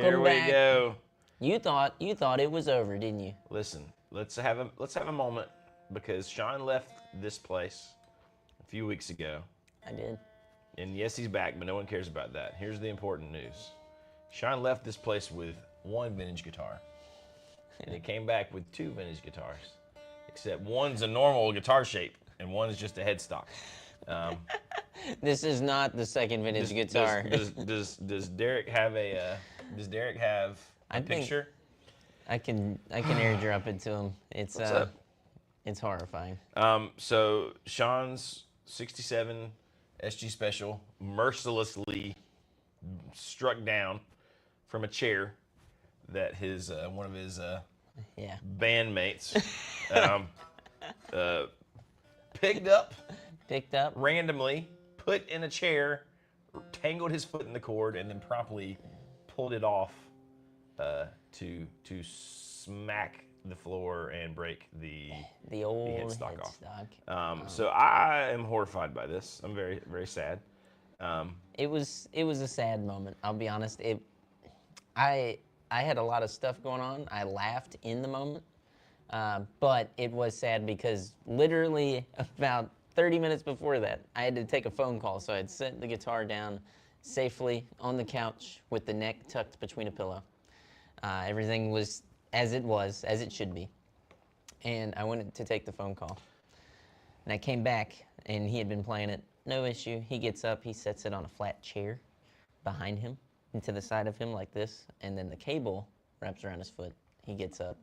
Welcome back. Here we go. You thought it was over, didn't you? Listen, let's have a moment because Sean left this place a few weeks ago. I did. And yes, he's back, but no one cares about that. Here's the important news. Sean left this place with one vintage guitar. And he came back with two vintage guitars. Except one's a normal guitar shape and one's just a headstock. This is not the second vintage guitar. Does Derek have a picture? I can airdrop it to him. It's it's horrifying. So Sean's 67 SG Special mercilessly struck down from a chair that his one of his bandmates picked up randomly, put in a chair, tangled his foot in the cord, and then promptly pulled it off to smack the floor and break the old headstock off. So I am horrified by this. I'm very, very sad. It was a sad moment. I'll be honest. I had a lot of stuff going on. I laughed in the moment, but it was sad because literally about 30 minutes before that, I had to take a phone call. So I'd set the guitar down safely on the couch with the neck tucked between a pillow. Everything was as it should be. And I went to take the phone call. And I came back, and he had been playing it. No issue. He gets up, he sets it on a flat chair behind him and to the side of him like this. And then the cable wraps around his foot. He gets up,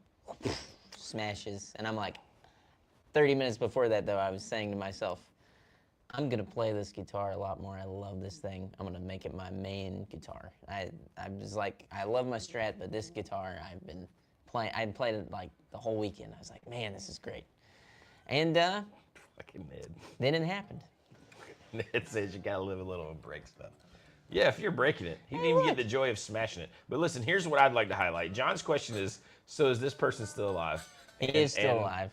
smashes. And I'm like, 30 minutes before that, though, I was saying to myself, I'm going to play this guitar a lot more. I love this thing. I'm going to make it my main guitar. I was like, I love my Strat, but this guitar, I'd played it like the whole weekend. I was like, man, this is great. And fucking Ned. Then it happened. Ned says you got to live a little and break stuff. Yeah, if you're breaking it. He didn't even get the joy of smashing it. But listen, here's what I'd like to highlight. John's question is, so is this person still alive? He is still alive.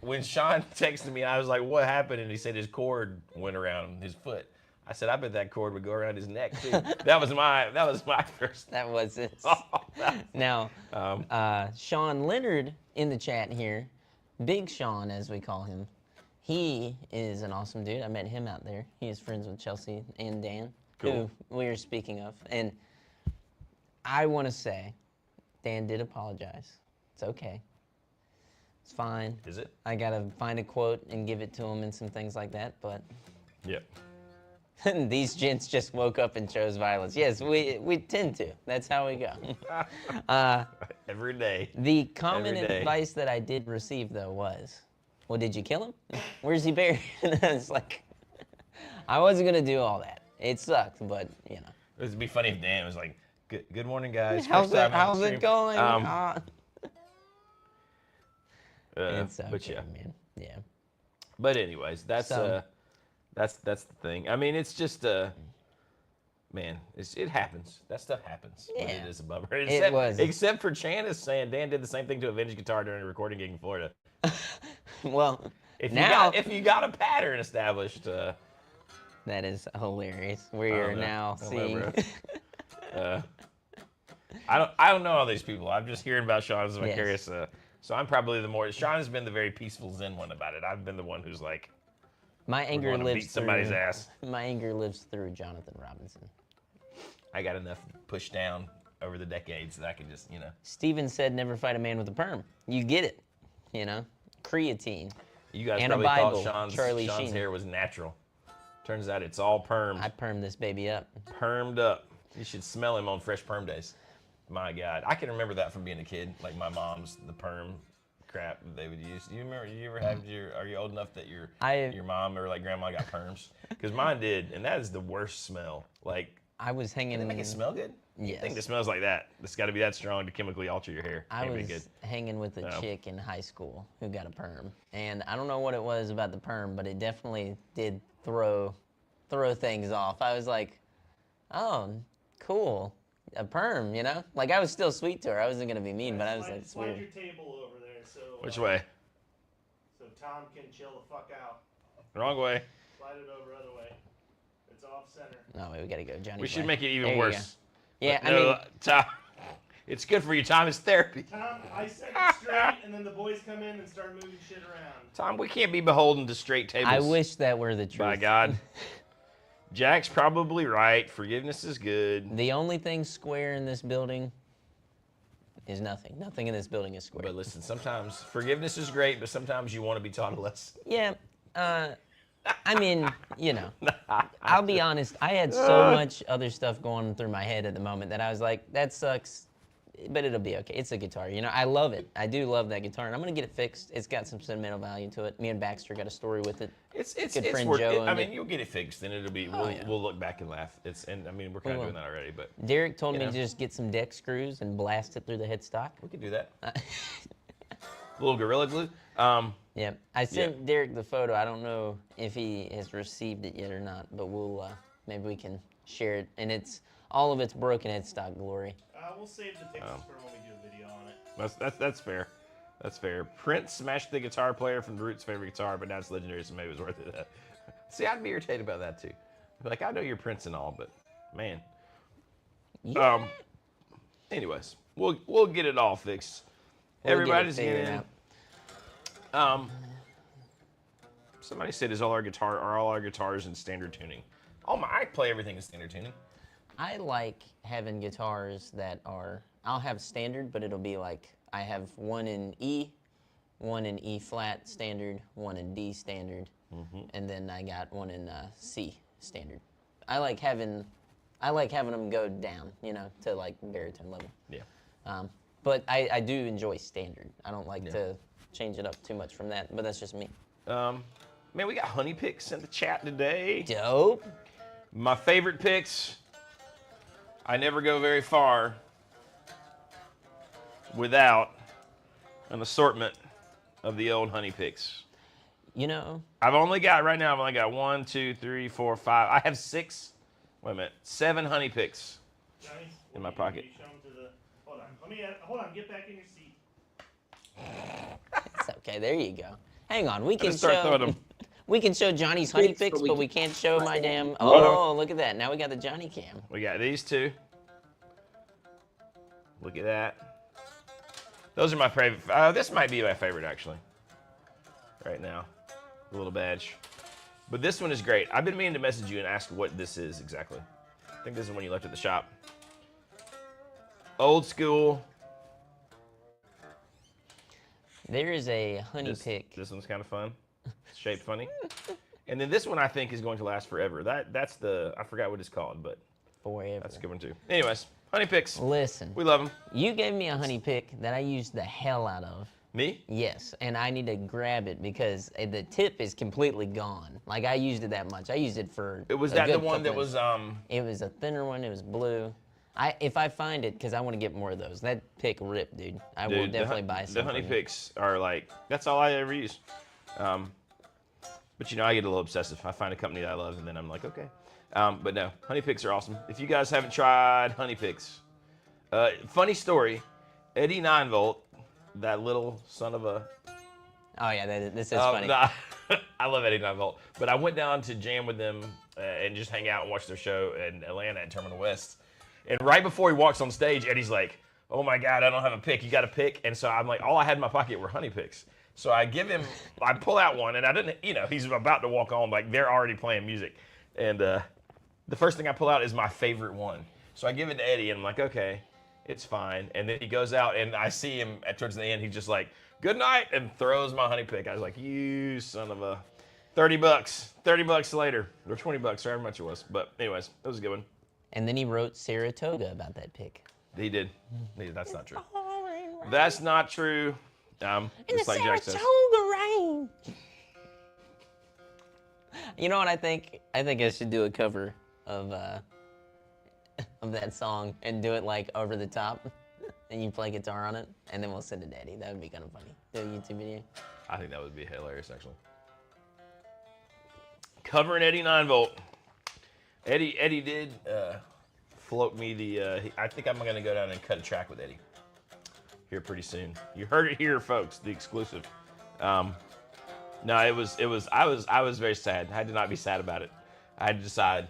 When Sean texted me, I was like, what happened? And he said his cord went around his foot. I said, I bet that cord would go around his neck, too. That was my first. That was it. Now, Sean Leonard in the chat here, Big Sean, as we call him, he is an awesome dude. I met him out there. He is friends with Chelsea and Dan, who we are speaking of. And I want to say, Dan did apologize. It's okay. It's fine. Is it? I got to find a quote and give it to him and some things like that, but... Yep. These gents just woke up and chose violence. Yes, we tend to. That's how we go. Every day. The common advice that I did receive, though, was, well, did you kill him? Where's he buried? And I was like, I wasn't going to do all that. It sucked, but, you know. It would be funny if Dan was like, good morning, guys. How's it going? It's okay, but yeah. Man. Yeah. But anyways, that's the thing. I mean, it's just man, it happens. That stuff happens. Yeah. But it is a bummer. Except for Janice saying Dan did the same thing to a vintage guitar during a recording gig in Florida. Well, if you got a pattern established, that is hilarious. We are now seeing. I don't know all these people. I'm just hearing about Sean's vicarious. So I'm probably Sean has been the very peaceful Zen one about it. I've been the one who's like, my anger lives beat somebody's ass. My anger lives through Jonathan Robinson. I got enough pushed down over the decades that I can just, Steven said never fight a man with a perm. You get it, creatine. You guys and probably a Bible, thought Sean's hair was natural. Turns out it's all permed. I permed this baby up. Permed up. You should smell him on fresh perm days. My God, I can remember that from being a kid. Like my mom's, the perm crap that they would use. Do you remember? You ever have are you old enough that your mom or like grandma got perms? Because mine did, and that is the worst smell. Like I was hanging. Can they make it smell good? Yes. I think it smells like that. It's got to be that strong to chemically alter your hair. I was hanging with a chick in high school who got a perm, and I don't know what it was about the perm, but it definitely did throw things off. I was like, oh, cool. A perm, Like, I was still sweet to her. I wasn't going to be mean, but I was like, it's weird. Slide your table over there so... Which way? So Tom can chill the fuck out. Wrong way. Slide it over other way. It's off center. No, wait, we got to go. Johnny. We should make it even worse. Yeah, Tom, It's good for you, Tom. It's therapy. Tom, I set it straight, and then the boys come in and start moving shit around. Tom, we can't be beholden to straight tables. I wish that were the truth. By God. Jack's probably right. Forgiveness is good. The only thing square in this building is nothing. Nothing in this building is square. But listen, sometimes forgiveness is great, but sometimes you want to be taught a lesson. Yeah. I mean, you know, I'll be honest. I had so much other stuff going through my head at the moment that I was like, that sucks, but it'll be okay. It's a guitar. You know, I love it. I do love that guitar, and I'm going to get it fixed. It's got some sentimental value to it. Me and Baxter got a story with it. It's good friend worth Joe it. I owned mean, it. you'll get it fixed, and it'll be, we'll look back and laugh. I mean, we're kind of doing that already, but. Derek told me to just get some deck screws and blast it through the headstock. We could do that. A little Gorilla Glue. Yeah, I sent Derek the photo. I don't know if he has received it yet or not, but we'll maybe we can share it. And all of it's broken headstock glory. We'll save the pictures for when we do a video on it. That's fair. That's fair. Prince smashed the guitar player from the Roots' favorite guitar, but now it's legendary, so maybe it was worth it. See, I'd be irritated about that too. Like, I know you're Prince and all, but man. Yeah. Anyways, we'll get it all fixed. Everybody's figured getting out. Somebody said, are all our guitars in standard tuning? I play everything in standard tuning. I like having guitars that I'll have standard, but it'll be like, I have one in E, one in E flat standard, one in D standard, and then I got one in C standard. I like having them go down, you know, to like baritone level. Yeah. But I do enjoy standard. I don't like to change it up too much from that, but that's just me. Man, we got honey picks in the chat today. Dope. My favorite picks. I never go very far without an assortment of the old honey picks. You know, I've only got 1, 2, 3, 4, 5. I have 6. Wait a minute, 7 honey picks Johnny, in my pocket. Show 'em to the, hold on, get back in your seat. it's okay. There you go. Hang on, we can Just start throwing show. 'em. We can show Johnny's honey picks, but we can't show my damn. Hold Oh, look at that! Now we got the Johnny cam. We got these 2. Look at that. Those are my favorite. This might be my favorite, actually. Right now. The little badge. But this one is great. I've been meaning to message you and ask what this is exactly. I think this is when you left at the shop. Old school. There is a honey pick. This one's kind of fun. It's shaped funny. And then this one I think is going to last forever. That's the, I forgot what it's called, but Forever. that's a good one too. Anyways, honey picks. Listen, We love them. you gave me a honey pick that I used the hell out of. Me? Yes, and I need to grab it because the tip is completely gone. Like, I used it that much. I used it for Was a that the good one that couple was of- It was a thinner one. It was blue. If I find it, because I want to get more of those. That pick ripped, dude. I will Dude, definitely buy some. The honey from you. picks are like, that's all I ever use. But you know, I get a little obsessive. I find a company that I love and then I'm like, okay. But no, honey picks are awesome. If you guys haven't tried honey picks, funny story, Eddie 9-volt, that little son of a... Oh yeah, this is funny. Nah, I love Eddie 9-volt. But I went down to jam with them and just hang out and watch their show in Atlanta at Terminal West. And right before he walks on stage, Eddie's like, oh my God, I don't have a pick. You got a pick? And so I'm like, all I had in my pocket were honey picks. So I pull out one, and I didn't, he's about to walk on, like they're already playing music. And the first thing I pull out is my favorite one. So I give it to Eddie, and I'm like, okay, it's fine. And then he goes out, and I see him towards the end, he's just like, good night, and throws my honey pick. I was like, you son of a, $30. $30 later, or $20, however much it was. But anyways, that was a good one. And then he wrote Saratoga about that pick. He did. That's not true. That's not true. Just like Jack says. Rain. You know what I think? I think I should do a cover of that song and do it like over the top, and you play guitar on it, and then we'll send it to Eddie. That would be kind of funny. Do a YouTube video. I think that would be hilarious, actually. Covering Eddie 9-volt. Eddie did float me the. I think I'm gonna go down and cut a track with Eddie here pretty soon. You heard it here, folks. The exclusive. No, it was. I was very sad. I had to not be sad about it. I had to decide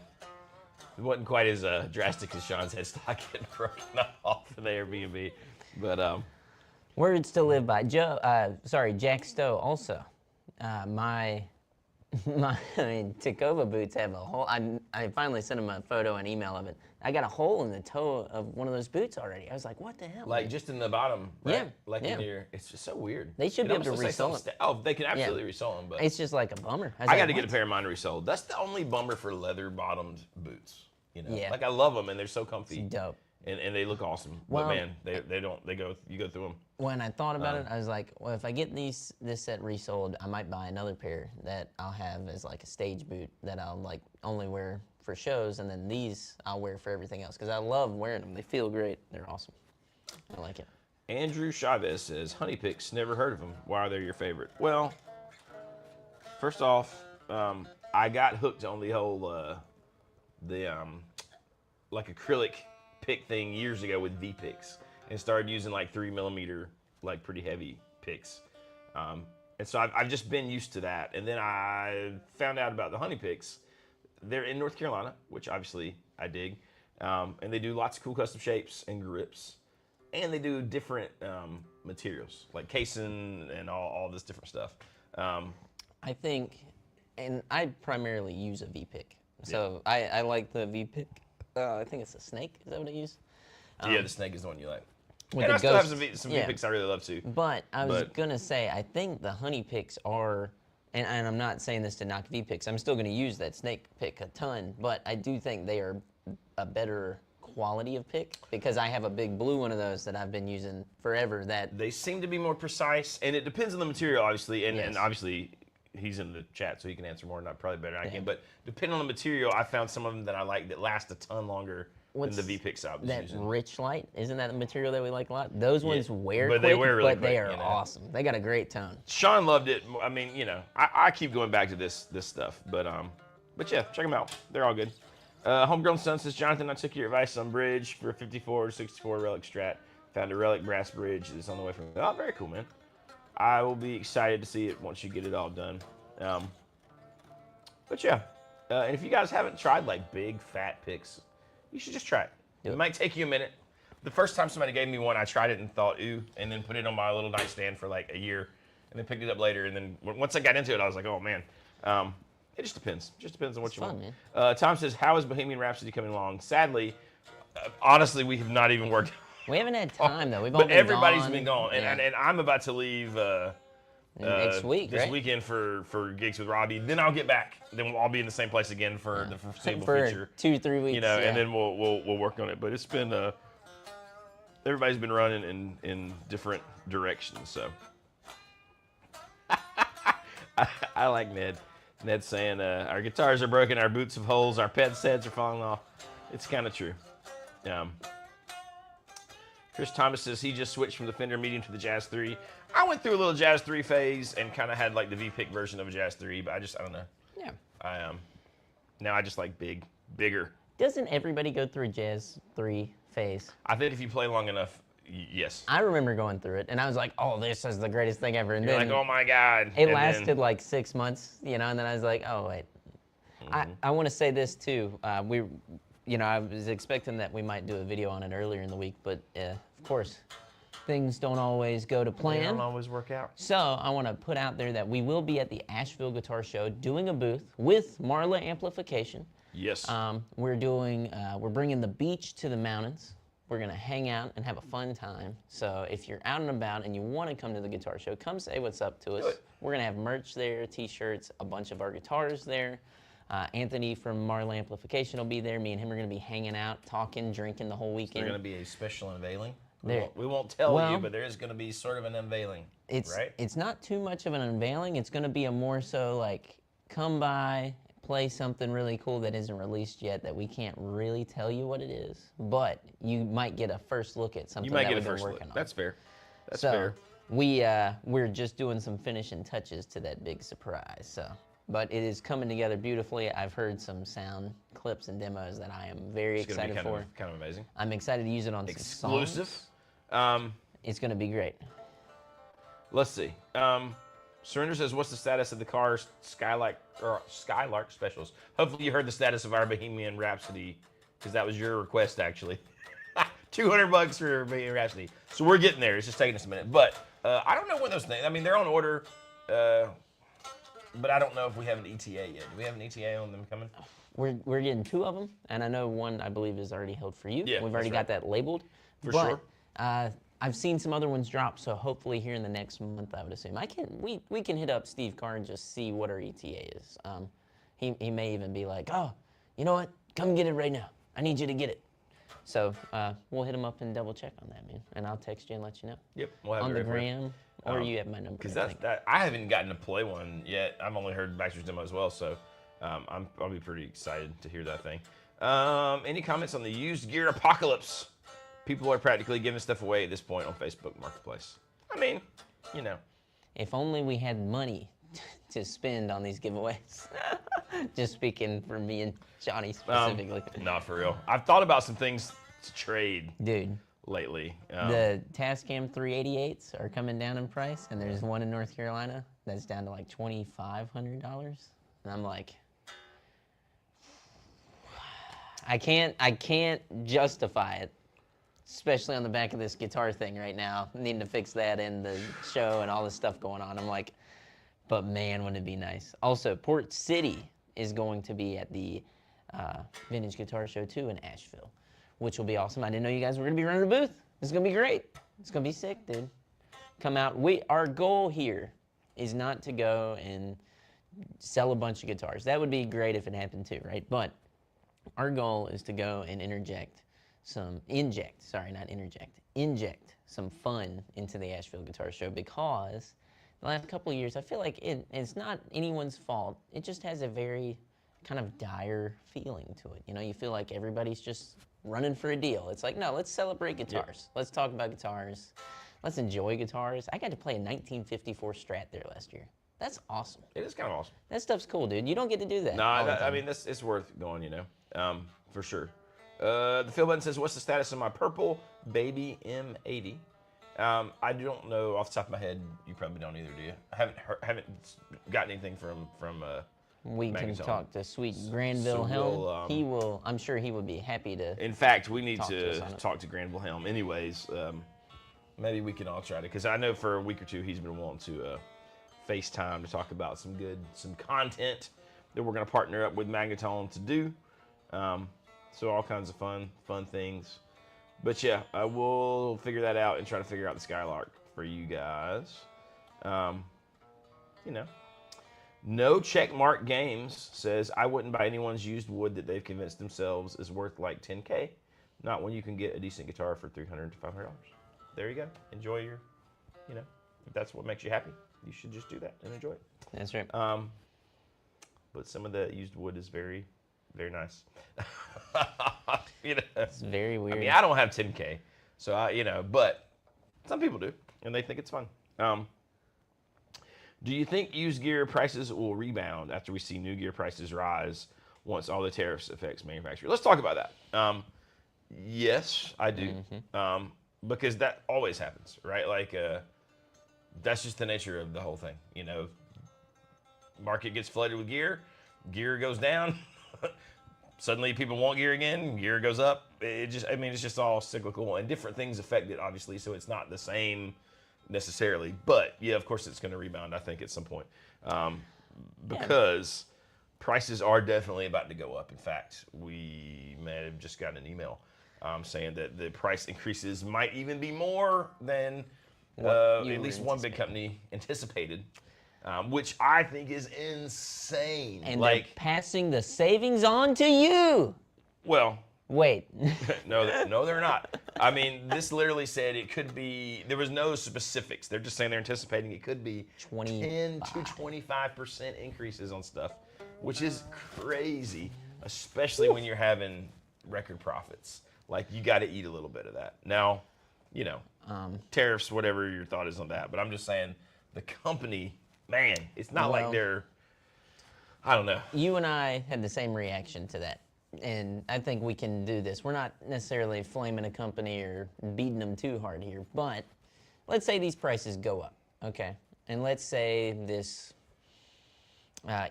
It wasn't quite as drastic as Sean's headstock getting broken off in the Airbnb, but Words to live by. Jack Stowe also. My Tacova boots have a hole. I finally sent him a photo and email of it. I got a hole in the toe of one of those boots already. I was like, what the hell? like just in the bottom, right? Yeah, Like yeah. in your, it's just so weird. They should It be able to almost looks resell like them. something they can absolutely resell them, but It's just like a bummer. I like, got to get a what? pair of mine resold. That's the only bummer for leather-bottomed boots. You know, Yeah. like I love them and they're so comfy. It's dope. And they look awesome. Well, but man, you go through them. When I thought about it, I was like, well, if I get this set resold, I might buy another pair that I'll have as like a stage boot that I'll like only wear for shows, and then these I'll wear for everything else because I love wearing them. They feel great. They're awesome. I like it. Andrew Chavez says, Honey Picks, never heard of them. Why are they your favorite? Well, first off, I got hooked on the whole, like acrylic pick thing years ago with V-Picks and started using like 3mm, like pretty heavy picks. And so I've just been used to that. And then I found out about the Honey Picks. They're in North Carolina, which obviously I dig. And they do lots of cool custom shapes and grips. And they do different materials, like casing and all this different stuff. I think, and I primarily use a V-Pick. So I like the V-Pick. I think it's a snake. Is that what I use? Yeah, the snake is the one you like. With And the I still have ghost- some yeah. V-Picks I really love too. But I was gonna say, I think the Honey Picks are, and I'm not saying this to knock V-Picks. I'm still gonna use that snake pick a ton, but I do think they are a better quality of pick because I have a big blue one of those that I've been using forever. That They seem to be more precise, and it depends on the material, obviously. And, Yes. and obviously, he's in the chat, so he can answer more, not probably better than I can. But depending on the material, I found some of them that I like that last a ton longer than the V-Picks I was that using. rich light, isn't that the material that we like a lot? Those ones wear but quick, they wear really but they quick, are you know. awesome. They got a great tone. Sean loved it. I mean, you know, I keep going back to this stuff, but yeah, check them out. They're all good. Homegrown Son says, Jonathan, I took your advice on bridge for a 54 64 Relic Strat. Found a Relic brass bridge that's on the way from. Oh, very cool, man. I will be excited to see it once you get it all done. But yeah, and if you guys haven't tried like big fat picks, you should just try it. It might take you a minute. The first time somebody gave me one, I tried it and thought, ooh, and then put it on my little nightstand for like a year, and then picked it up later. And then once I got into it, I was like, oh man. It just depends. Just depends on what you want. Man. Tom says, how is Bohemian Rhapsody coming along? Sadly, honestly, we have not even worked. We haven't had time though. We've all But been everybody's gone. been gone, and I'm about to leave next week, this right? weekend for gigs with Robbie. Then I'll get back. Then we'll all be in the same place again for the foreseeable for future. 2-3 weeks. You know, yeah. and then we'll work on it. But it's been everybody's been running in different directions. So I like Ned. Ned's saying our guitars are broken, our boots have holes, our pet sets are falling off. It's kind of true. Chris Thomas says he just switched from the Fender Medium to the Jazz 3. I went through a little Jazz 3 phase and kind of had like the V-Pick version of a Jazz 3, but I don't know. Yeah. Now I just like bigger. Doesn't everybody go through a Jazz 3 phase? I think if you play long enough, yes. I remember going through it, and I was like, "Oh, this is the greatest thing ever." And You're then like, oh my God. it And lasted then, like 6 months, you know. And then I was like, "Oh wait." I want to say this too. I was expecting that we might do a video on it earlier in the week, but of course, things don't always go to plan. They don't always work out. So I want to put out there that we will be at the Asheville Guitar Show doing a booth with Marla Amplification. Yes. We're bringing the beach to the mountains. We're gonna hang out and have a fun time. So if you're out and about and you want to come to the guitar show, come say what's up to us. We're gonna have merch there, t-shirts, a bunch of our guitars there. Anthony from Marla Amplification will be there. Me and him are gonna be hanging out, talking, drinking the whole weekend. There's going to be a special unveiling. There- We won't tell well, you, but there is going to be sort of an unveiling. Right? It's not too much of an unveiling. It's gonna be a more so like come by, play something really cool that isn't released yet that we can't really tell you what it is, but you might get a first look at something You might that get a we've been first look. working on. That's fair. That's so fair. we're just doing some finishing touches to that big surprise. So, but it is coming together beautifully. I've heard some sound clips and demos that I am very It's going to excited be for. kind of amazing. I'm excited to use it on Exclusive. some songs. It's going to be great. Let's see. Surrender says, what's the status of the car's Skylark specials? Hopefully you heard the status of our Bohemian Rhapsody, because that was your request, actually. $200 for Bohemian Rhapsody. So we're getting there. It's just taking us a minute. But I don't know when those things, I mean, they're on order, but I don't know if we have an ETA yet. Do we have an ETA on them coming? We're getting 2 of them, and I know one, I believe, is already held for you. Yeah, We've already got that labeled. For sure. I've seen some other ones drop, so hopefully here in the next month, I would assume. We can hit up Steve Carr and just see what our ETA is. He may even be like, oh, you know what? Come get it right now. I need you to get it. So we'll hit him up and double check on that, man. And I'll text you and let you know. Yep. We'll have on it the right gram, or you have my number. Because I haven't gotten to play one yet. I've only heard Baxter's demo as well, so I'll be pretty excited to hear that thing. Any comments on the used gear apocalypse? People are practically giving stuff away at this point on Facebook Marketplace. I mean, you know. If only we had money to spend on these giveaways. Just speaking for me and Johnny specifically. Not for real. I've thought about some things to trade. Dude. Lately. The Tascam 388s are coming down in price, and there's one in North Carolina that's down to like $2,500. And I'm like, I can't justify it. Especially on the back of this guitar thing right now. Needing to fix that and the show and all this stuff going on. I'm like, but man, wouldn't it be nice. Also, Port City is going to be at the Vintage Guitar Show too in Asheville, which will be awesome. I didn't know you guys were going to be running a booth. It's going to be great. It's going to be sick, dude. Come out. Our goal here is not to go and sell a bunch of guitars. That would be great if it happened too, right? But our goal is to go and inject some fun into the Asheville Guitar Show, because the last couple of years, I feel like it's not anyone's fault. It just has a very kind of dire feeling to it. You know, you feel like everybody's just running for a deal. It's like, no, let's celebrate guitars. Yeah. Let's talk about guitars. Let's enjoy guitars. I got to play a 1954 Strat there last year. That's awesome. It is kind of awesome. That stuff's cool, dude. You don't get to do that. No, I mean, it's worth going, you know, for sure. The Phil button says, what's the status of my purple baby M80? I don't know off the top of my head. You probably don't either, do you? I haven't gotten anything from we can talk to Sweet Granville Helm. I'm sure he would be happy to. In fact, we need to talk to Granville Helm anyways. Maybe we can all try to, because I know for a week or two he's been wanting to FaceTime to talk about some content that we're going to partner up with Magnetone to do. So all kinds of fun things. But yeah, I will figure that out and try to figure out the Skylark for you guys. You know. No Checkmark Games says, I wouldn't buy anyone's used wood that they've convinced themselves is worth like $10K. Not when you can get a decent guitar for $300 to $500. There you go. Enjoy your, you know, if that's what makes you happy, you should just do that and enjoy it. That's right. But some of the used wood is very, very nice. You know, it's very weird. I mean, I don't have $10K, so you know, but some people do, and they think it's fun. Do you think used gear prices will rebound after we see new gear prices rise once all the tariffs affects manufacturers? Let's talk about that. Yes, I do, because that always happens, right? Like, that's just the nature of the whole thing. You know, market gets flooded with gear goes down. Suddenly people want gear again, gear goes up. It's just all cyclical, and different things affect it, obviously, so it's not the same necessarily. But yeah, of course it's going to rebound, I think, at some point, because prices are definitely about to go up. In fact, we may have just gotten an email saying that the price increases might even be more than at least one big company anticipated. Which I think is insane. And they're passing the savings on to you. Well, wait. No, they're not. I mean, this literally said it could be. There was no specifics. They're just saying they're anticipating it could be 10 to 25% increases on stuff, which is crazy, especially when you're having record profits. Like, you got to eat a little bit of that. Now, you know, tariffs, whatever your thought is on that, but I'm just saying the company. Man, it's not like they're, I don't know. You and I had the same reaction to that, and I think we can do this. We're not necessarily flaming a company or beating them too hard here, but let's say these prices go up, okay? And let's say this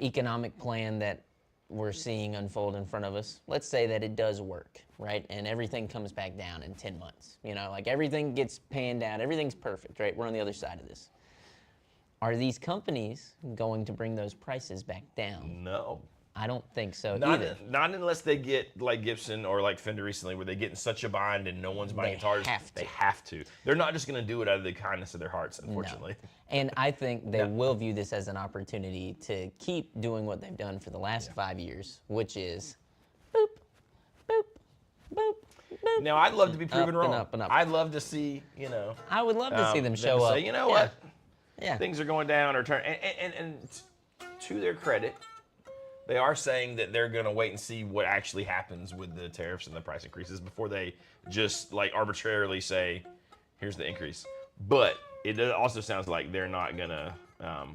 economic plan that we're seeing unfold in front of us, let's say that it does work, right? And everything comes back down in 10 months. You know, like everything gets panned out, everything's perfect, right? We're on the other side of this. Are these companies going to bring those prices back down? No. I don't think so either. Not unless they get like Gibson or like Fender recently, where they get in such a bind and no one's buying guitars. They have to. They're not just going to do it out of the kindness of their hearts, unfortunately. No. And I think they will view this as an opportunity to keep doing what they've done for the last 5 years, which is boop, boop, boop, boop. Now, I'd love to be proven up wrong. and up and up. I'd love to see, you know. I would love to see them show say, up. you know what? Yeah. Things are going down or turn. And to their credit, they are saying that they're going to wait and see what actually happens with the tariffs and the price increases before they just like arbitrarily say, here's the increase. But it also sounds like they're not going to, not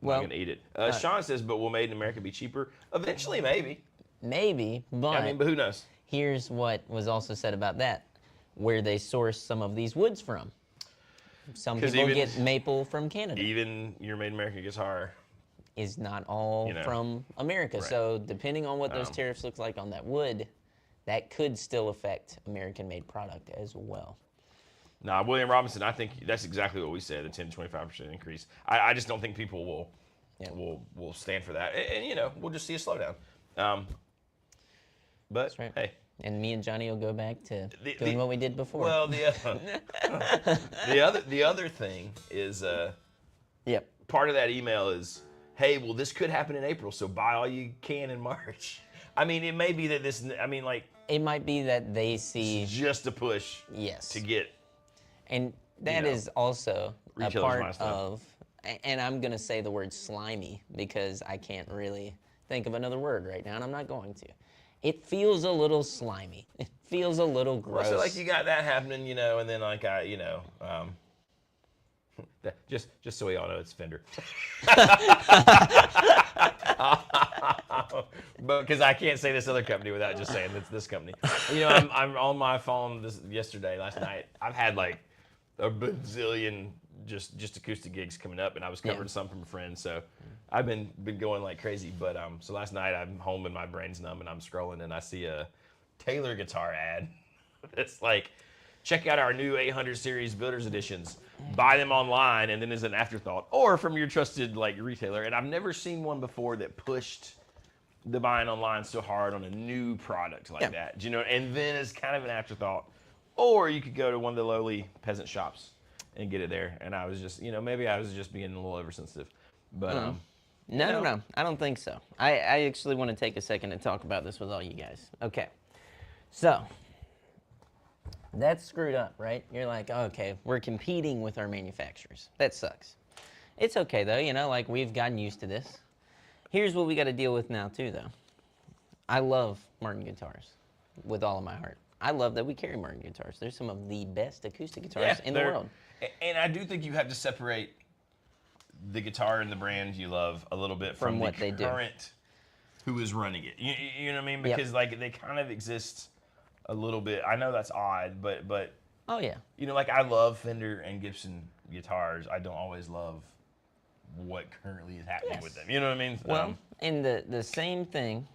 going to eat it. Sean says, but will Made in America be cheaper? Eventually, maybe. Maybe, but but who knows? Here's what was also said about that, where they source some of these woods from. Some people get maple from Canada. Even your Made in America guitar is not all from America. Right. So depending on what those tariffs look like on that wood, that could still affect American-made product as well. Nah, William Robinson, I think that's exactly what we said, a 10 to 25% increase. I just don't think people will stand for that. And we'll just see a slowdown. But, right. Hey. And me and Johnny will go back to doing what we did before. Well, the other thing is part of that email is, hey, well, this could happen in April, so buy all you can in March. I mean, it may be that it might be that they see just a push to get. And that is also a part of, and I'm going to say the word slimy because I can't really think of another word right now, and I'm not going to. It feels a little slimy. It feels a little gross. Well, so like you got that happening, and then like just so we all know, it's Fender. But because I can't say this other company without just saying it's this company. I'm on my phone last night. I've had like a bazillion just acoustic gigs coming up, and I was covering some from a friend, so I've been going like crazy. But so last night I'm home and my brain's numb, and I'm scrolling and I see a Taylor guitar ad. It's like, check out our new 800 series builders editions. Buy them online, and then as an afterthought, or from your trusted like retailer. And I've never seen one before that pushed the buying online so hard on a new product like that. And then as kind of an afterthought, or you could go to one of the lowly peasant shops and get it there. And I was just, maybe I was just being a little oversensitive. But No, I don't think so. I actually want to take a second and talk about this with all you guys. Okay, so that's screwed up, right? You're like, okay, we're competing with our manufacturers. That sucks. It's okay though, like we've gotten used to this. Here's what we got to deal with now too, though. I love Martin guitars with all of my heart. I love that we carry Martin guitars. They're some of the best acoustic guitars in the world. And I do think you have to separate the guitar and the brand you love a little bit from what the current who is running it. You know what I mean? Because like they kind of exist a little bit. I know that's odd, but oh yeah. Like I love Fender and Gibson guitars. I don't always love what currently is happening with them. You know what I mean? Well, and the same thing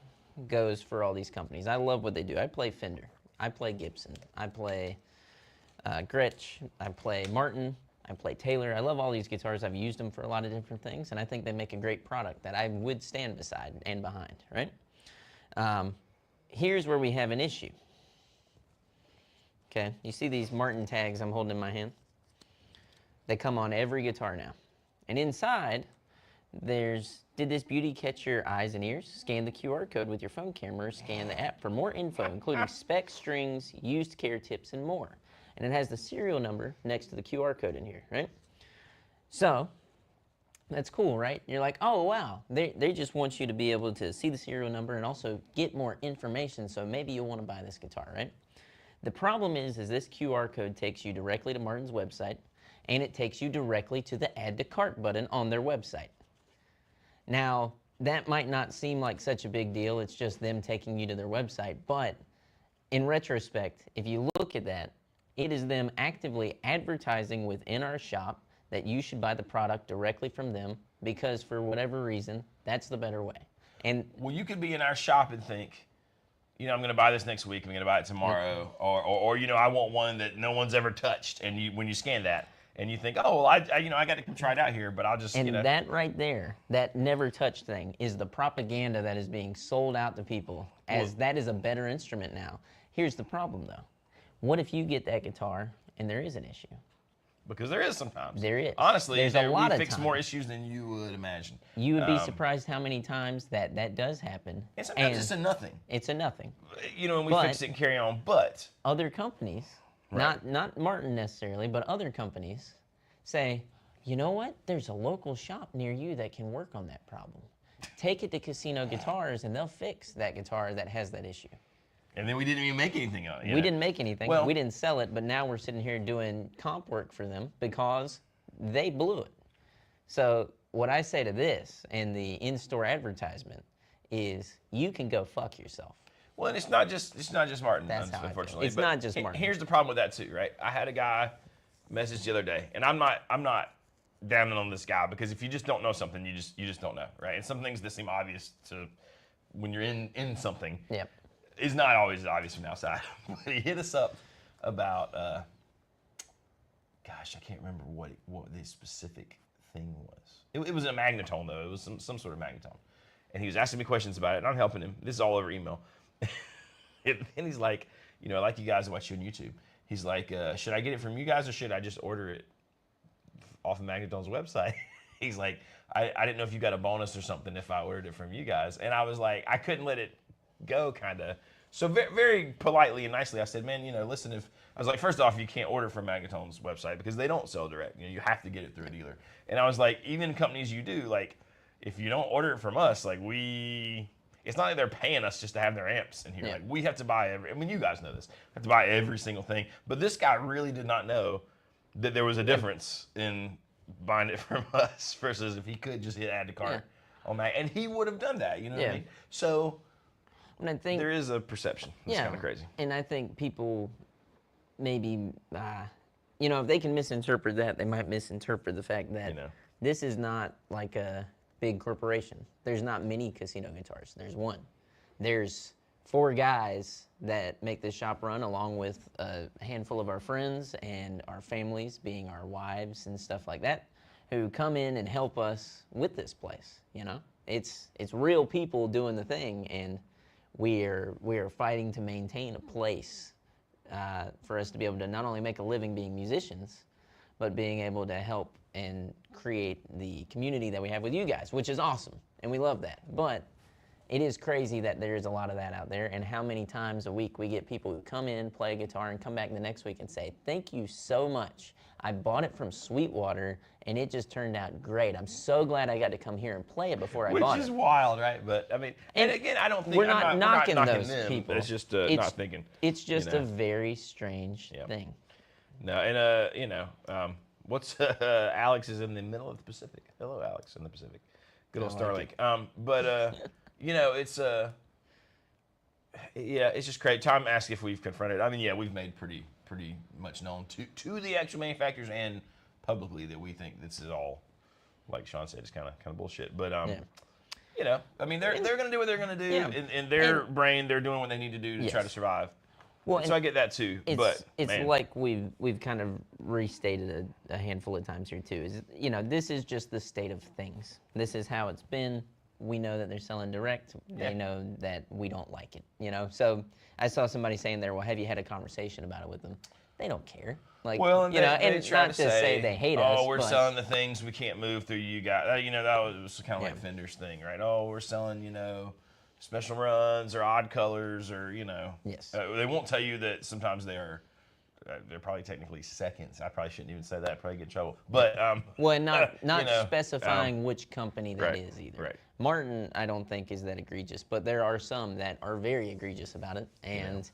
goes for all these companies. I love what they do. I play Fender. I play Gibson. I play Gretsch. I play Martin. I play Taylor. I love all these guitars. I've used them for a lot of different things, and I think they make a great product that I would stand beside and behind, right? Here's where we have an issue. Okay, you see these Martin tags I'm holding in my hand? They come on every guitar now. And inside, there's, did this beauty catch your eyes and ears? Scan the QR code with your phone camera, scan the app for more info, including specs, strings, used care tips, and more. And it has the serial number next to the QR code in here, right? So, that's cool, right? You're like, oh, wow. They just want you to be able to see the serial number and also get more information, so maybe you'll want to buy this guitar, right? The problem is this QR code takes you directly to Martin's website, and it takes you directly to the Add to Cart button on their website. Now, that might not seem like such a big deal. It's just them taking you to their website. But in retrospect, if you look at that, it is them actively advertising within our shop that you should buy the product directly from them because for whatever reason, that's the better way. And well, you could be in our shop and think, I'm going to buy this next week. I'm going to buy it tomorrow, or I want one that no one's ever touched. And when you scan that, and you think, oh, well, I got to come try it out here, but I'll just, And that right there, that never touched thing, is the propaganda that is being sold out to people as that is a better instrument now. Here's the problem, though. What if you get that guitar and there is an issue? Because there is sometimes. There is. Honestly, there's a lot we of fix times. more issues than you would imagine. You would be surprised how many times that does happen. And sometimes it's a nothing. It's a nothing. And we fix it and carry on. But other companies, not Martin necessarily, but other companies say, you know what? There's a local shop near you that can work on that problem. Take it to Casino Guitars and they'll fix that guitar that has that issue. And then we didn't even make anything on it. We didn't make anything. Well, we didn't sell it, but now we're sitting here doing comp work for them because they blew it. So what I say to this and the in-store advertisement is you can go fuck yourself. Well, and it's not just Martin, That's how unfortunately. It's not just Martin. Here's the problem with that too, right? I had a guy message the other day, and I'm not downing on this guy because if you just don't know something, you just don't know, right? And some things that seem obvious to when you're in something. Yep. Is not always obvious from the outside. But he hit us up about, gosh, I can't remember what the specific thing was. It was a magnetone, though. It was some sort of magnetone. And he was asking me questions about it, and I'm helping him. This is all over email. And he's like, I like you guys to watch you on YouTube. He's like, should I get it from you guys, or should I just order it off of Magnetone's website? He's like, I didn't know if you got a bonus or something if I ordered it from you guys. And I was like, I couldn't let it go, kind of. So very, very politely and nicely, I said, man, listen, I was like, first off, you can't order from Magnetone's website because they don't sell direct. You have to get it through a dealer. And I was like, even companies you do, like, if you don't order it from us, like it's not like they're paying us just to have their amps in here. Yeah. Like we have to buy you guys know this, have to buy every single thing. But this guy really did not know that there was a difference in buying it from us versus if he could just hit add to cart on Mac. And he would have done that, what I mean? So And I think there is a perception. It's kind of crazy. And I think people maybe, if they can misinterpret that, they might misinterpret the fact that this is not like a big corporation. There's not many Casino Guitars. There's one. There's 4 guys that make this shop run along with a handful of our friends and our families, being our wives and stuff like that, who come in and help us with this place, It's real people doing the thing, and we are fighting to maintain a place for us to be able to not only make a living being musicians, but being able to help and create the community that we have with you guys, which is awesome, and we love that. But it is crazy that there is a lot of that out there, and how many times a week we get people who come in, play a guitar, and come back the next week and say, thank you so much. I bought it from Sweetwater, and it just turned out great. I'm so glad I got to come here and play it before I bought it. Which is wild, right? But, I mean, and again, I don't think we're not knocking those them, people. It's just not thinking. It's just a very strange thing. No, and, what's Alex is in the middle of the Pacific. Hello, Alex in the Pacific. Good old Starlink. It's it's just crazy. Tom asked if we've confronted. I mean, we've made pretty much known to the actual manufacturers and publicly that we think this is all, like Sean said, it's kind of bullshit. But I mean, they're going to do what they're going to do in their brain. They're doing what they need to do to try to survive. Well, so I get that too. It's like we've kind of restated a handful of times here too. Is this is just the state of things. This is how it's been. We know that they're selling direct. They know that we don't like it. So I saw somebody saying there, well, have you had a conversation about it with them? They don't care. Like, and and not to say they hate us. Oh, we're selling the things we can't move through you guys. That was kind of like Fender's thing, right? Oh, we're selling, special runs or odd colors or, Yes. They won't tell you that sometimes they're probably technically seconds. I probably shouldn't even say that. I'd probably get in trouble. But well, not specifying which company that is either. Right. Martin, I don't think is that egregious, but there are some that are very egregious about it. And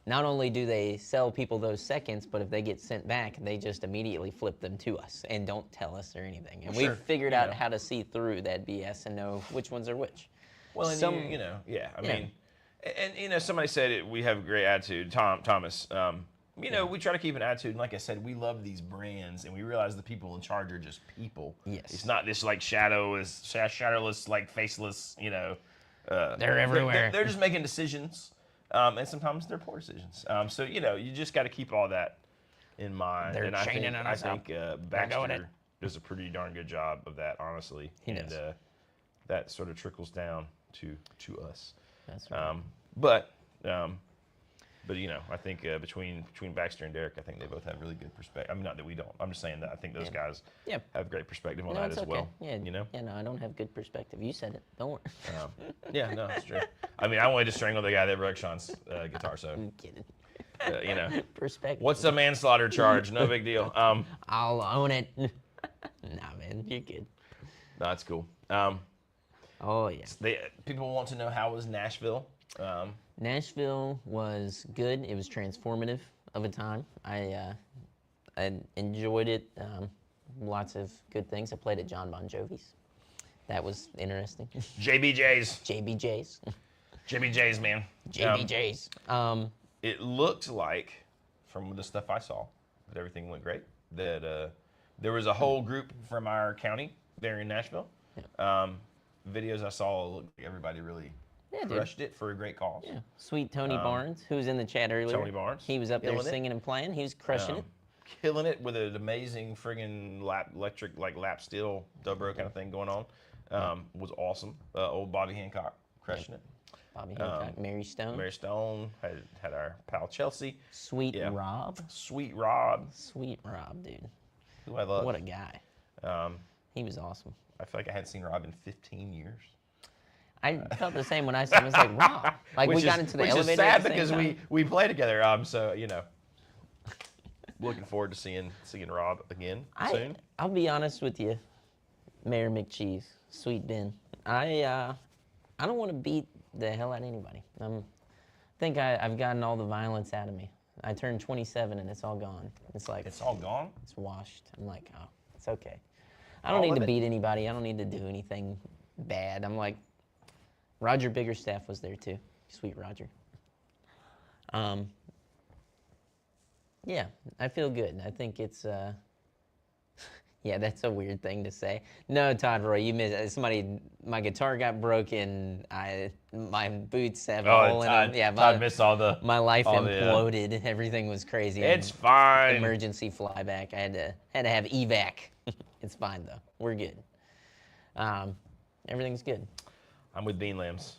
not only do they sell people those seconds, but if they get sent back, they just immediately flip them to us and don't tell us or anything. And we've figured out how to see through that BS and know which ones are which. Well, and I mean, and somebody said it, we have a great attitude. Thomas, You know, we try to keep an attitude, and like I said, we love these brands, and we realize the people in charge are just people. Yes. It's not this like shadowless, like faceless. You know, They're everywhere. They're just making decisions, and sometimes they're poor decisions. So you know, you just got to keep all that in mind. They're and chaining us up. I think Baxter does a pretty darn good job of that, honestly. He does. That sort of trickles down to us. That's right. But you know, I think between Baxter and Derek, I think they both have really good perspective. I mean, not that we don't. I'm just saying that I think those guys have great perspective on that as well. Yeah, you know. Yeah, no, I don't have good perspective. You said it. Don't worry. Yeah, no, that's true. I mean, I wanted to strangle the guy that broke Sean's guitar, so. I'm kidding. You know. Perspective. What's the manslaughter charge? No big deal. I'll own it. Nah, man, you're good. No, that's cool. Oh yeah. People want to know how was Nashville. Nashville was good. It was transformative of a time. I enjoyed it. Lots of good things. I played at John Bon Jovi's. That was interesting. JBJ's. JBJ's. JBJ's, man. JBJ's. It looked like, from the stuff I saw, that everything went great. That there was a whole group from our county there in Nashville. Yeah. Videos I saw looked like everybody really crushed it for a great cause. Yeah. Sweet Tony Barnes, who was in the chat earlier. Tony Barnes. He was up there singing and playing. He was crushing it. Killing it with an amazing friggin' electric, like lap steel, dobro kind of thing going on. Was awesome. Old Bobby Hancock crushing it. Bobby Hancock, Mary Stone. Mary Stone had our pal Chelsea. Sweet Rob. Sweet Rob. Sweet Rob, dude. Who I love. What a guy. He was awesome. I feel like I hadn't seen Rob in 15 years. I felt the same when I saw him. I was like, wow. Like, we got into the elevator. Which is sad at the same because time. we play together. So, you know, looking forward to seeing Rob again soon. I'll be honest with you, Mayor McCheese, Sweet Ben. I don't want to beat the hell out of anybody. I think I've gotten all the violence out of me. I turned 27 and it's all gone. It's like it's all gone. It's washed. I'm like, oh, it's okay. I don't need to beat anybody. I don't need to do anything bad. I'm like, Roger Biggerstaff was there too. Sweet Roger. Yeah, I feel good. I think it's, yeah, that's a weird thing to say. No, Todd Roy, you missed my guitar got broken. My boots have a hole in them. Yeah, Todd missed my life imploded. Everything was crazy. It's fine. Emergency flyback. I had to have evac. It's fine though. We're good. Everything's good. I'm with Bean Lambs.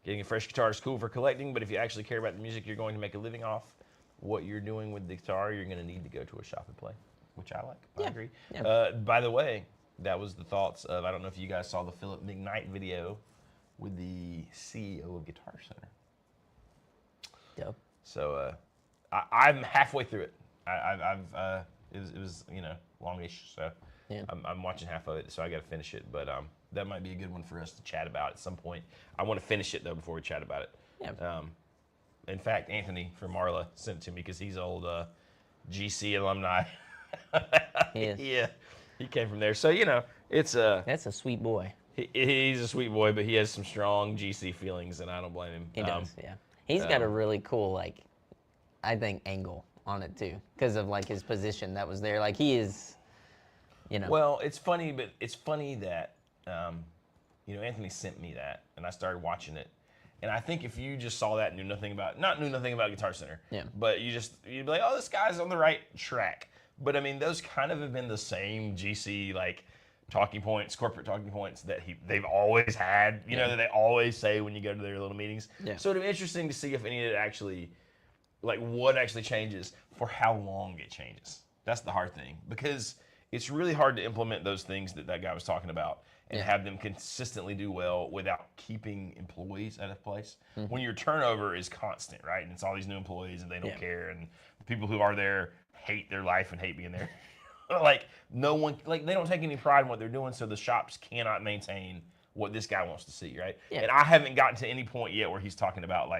Getting a fresh guitar is cool for collecting, but if you actually care about the music you're going to make a living off, what you're doing with the guitar, you're going to need to go to a shop and play, which I like. I agree. Yeah. By the way, that was the thoughts of, I don't know if you guys saw the Philip McKnight video with the CEO of Guitar Center. Dope. So I'm halfway through it. It was longish, so yeah. I'm watching half of it, so I got to finish it. But that might be a good one for us to chat about at some point. I want to finish it though before we chat about it. Yeah. In fact, Anthony from Marla sent it to me because he's old GC alumni. Yeah, he came from there. So it's that's a sweet boy. He's a sweet boy, but he has some strong GC feelings, and I don't blame him. He does. Yeah. He's got a really cool I think angle on it too, because of his position that was there. He is, Well, it's funny that Anthony sent me that, and I started watching it, and I think if you just saw that and knew nothing about Guitar Center, but you'd be like, oh, this guy's on the right track. But I mean, those kind of have been the same GC talking points, corporate talking points that they've always had. That they always say when you go to their little meetings. Yeah. So it'd be interesting to see if any of it actually. What actually changes, for how long it changes. That's the hard thing, because it's really hard to implement those things that guy was talking about and have them consistently do well without keeping employees at a place. Mm-hmm. When your turnover is constant, right? And it's all these new employees and they don't care, and the people who are there hate their life and hate being there. No one, they don't take any pride in what they're doing, so the shops cannot maintain what this guy wants to see, right? Yeah. And I haven't gotten to any point yet where he's talking about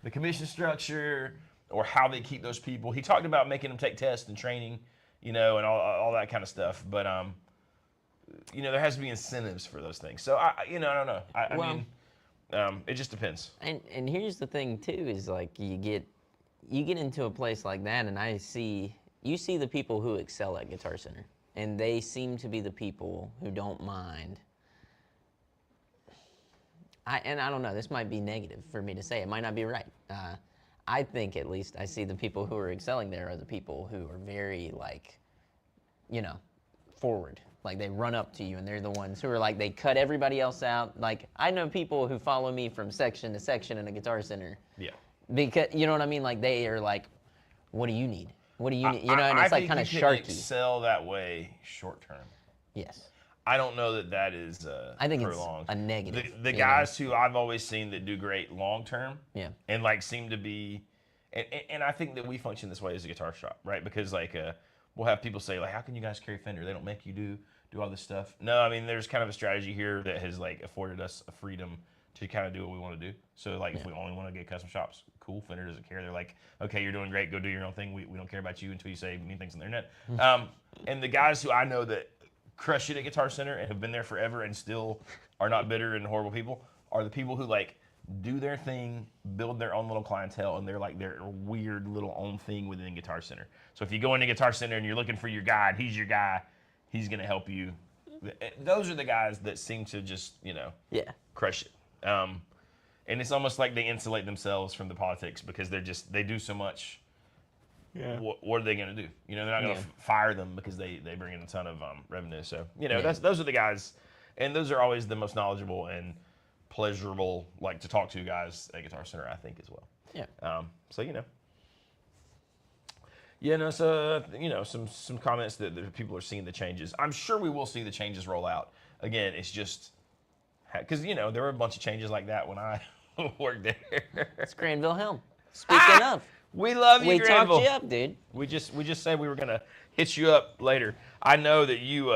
the commission structure, or how they keep those people. He talked about making them take tests and training, and all that kind of stuff. But there has to be incentives for those things. So I don't know. I mean, it just depends. And here's the thing too is you get you get into a place like that, and you see the people who excel at Guitar Center, and they seem to be the people who don't mind. I don't know, this might be negative for me to say. It might not be right. I think, at least, I see the people who are excelling there are the people who are very, like, forward. Like, they run up to you, and they're the ones who are like, they cut everybody else out. Like, I know people who follow me from section to section in a Guitar Center. Yeah. Because, you know what I mean? Like, they are like, what do you need? What do you need? And it's like kind of sharky. I think you can excel that way short term. Yes. I don't know that is I think prolonged. It's a negative. The guys who I've always seen that do great long term, and like seem to be, and I think that we function this way as a guitar shop, right? Because like we'll have people say like, how can you guys carry Fender? They don't make you do all this stuff. No, I mean there's kind of a strategy here that has like afforded us a freedom to kind of do what we want to do. So like if we only want to get custom shops, cool. Fender doesn't care. They're like, okay, you're doing great. Go do your own thing. We don't care about you until you say mean things on the internet. And the guys who I know that crush it at Guitar Center and have been there forever and still are not bitter and horrible people are the people who like do their thing, build their own little clientele, and they're like their weird little own thing within Guitar Center. So if you go into Guitar Center and you're looking for your guide, he's your guy. He's gonna help you. Those are the guys that seem to just crush it. And it's almost like they insulate themselves from the politics because they do so much. Yeah. What are they going to do? They're not going to fire them because they bring in a ton of revenue. So, those are the guys, and those are always the most knowledgeable and pleasurable, like to talk to guys at Guitar Center, I think, as well. Yeah. Some comments that people are seeing the changes. I'm sure we will see the changes roll out. Again, it's just because there were a bunch of changes like that when I worked there. It's Granville Helm. Speaking of. We love you, Granville. We talked you up, dude. We just said we were gonna hit you up later. I know that you